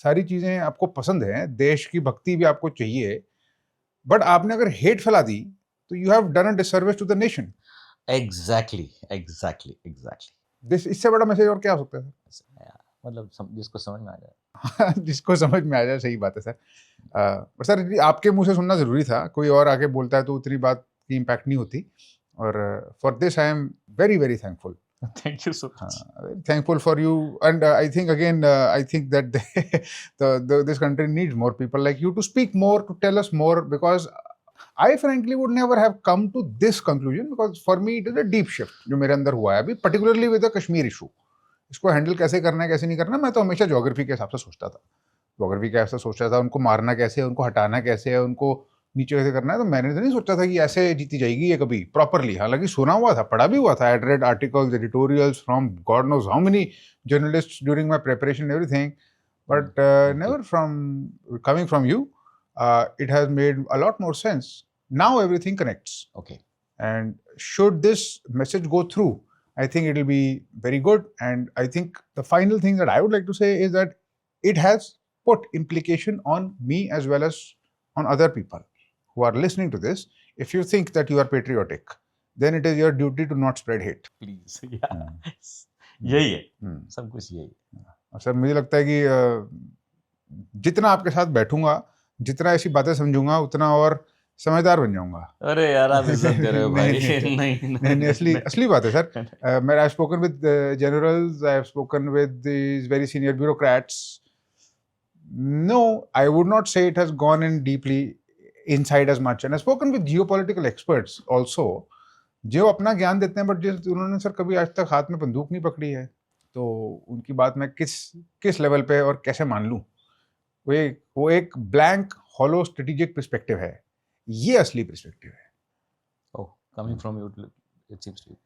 सारी चीजें आपको पसंद है, देश की भक्ति भी आपको चाहिए, बट आपने अगर हेट फैला दी तो you have done a disservice to the nation. Exactly. This, इससे बड़ा मैसेज और क्या हो सकता है सर? मतलब जिसको समझ में आ जाए जिसको समझ में आ जाए, सही बात है सर। पर सर आपके मुंह से सुनना जरूरी था, कोई और आके बोलता है तो उतनी बात की इम्पैक्ट नहीं होती। और for this I am very very thankful. Thank you so much. Thankful for you, and I think again, I think that this country needs more people like you to speak more, to tell us more, because I frankly would never have come to this conclusion, because for me it is a deep shift जो मेरे अंदर हुआ है अभी, particularly with the Kashmir issue। इसको handle कैसे करना है, कैसे नहीं करना, मैं तो हमेशा ज्योग्राफी के हिसाब से सोचता था। ज्योग्राफी के हिसाब से सोचता था उनको मारना कैसे है, उनको हटाना कैसे है, उनको नीचे कैसे करना है। तो मैंने तो नहीं सोचा था कि ऐसे जीती जाएगी ये कभी प्रॉपरली। हालांकि सुना हुआ था, पढ़ा भी हुआ था, I read articles, editorials from God knows how many journalists during my preparation, everything, but never from coming from you, it has made a lot more sense. Now everything connects. Okay. And should this message go through, I think it will be very good. And I think the final thing that I would like to say is that it has put implication on me as well as on other people who are listening to this. If you think that you are patriotic, then it is your duty to not spread hate. Please यही है, सब कुछ यही है। और sir मुझे लगता है कि जितना आपके साथ बैठूंगा, जितना ऐसी बातें समझूंगा, उतना और समझदार बन जाऊंगा। अरे यार आप इज्जत कर रहे हो भाई। नहीं, असली बात है सर। मैं I have spoken with generals, I have spoken with these very senior bureaucrats. No, I would not say it has gone in deeply inside as much, and I have spoken with geopolitical experts also, जो अपना ज्ञान देते हैं, but जिस उन्होंने sir कभी आज तक हाथ में बंदूक नहीं पकड़ी है, तो उनकी बात मैं किस लेवल पे और कैसे मान लूं? वो एक ब्लैंक हॉलो स्ट्रेटेजिक पर्सपेक्टिव है, ये असली पर्सपेक्टिव है। Oh, coming from you it seems to.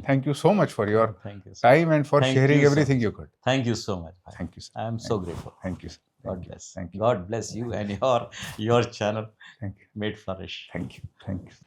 Thank you so much for your Thank you, sir. time and for Thank sharing you, sir. everything you could. Thank you so much. Thank you, sir. I am so grateful. Thank you, sir. God bless. Thank you. God bless you and your channel. Thank you. May it flourish. Thank you. Thank you.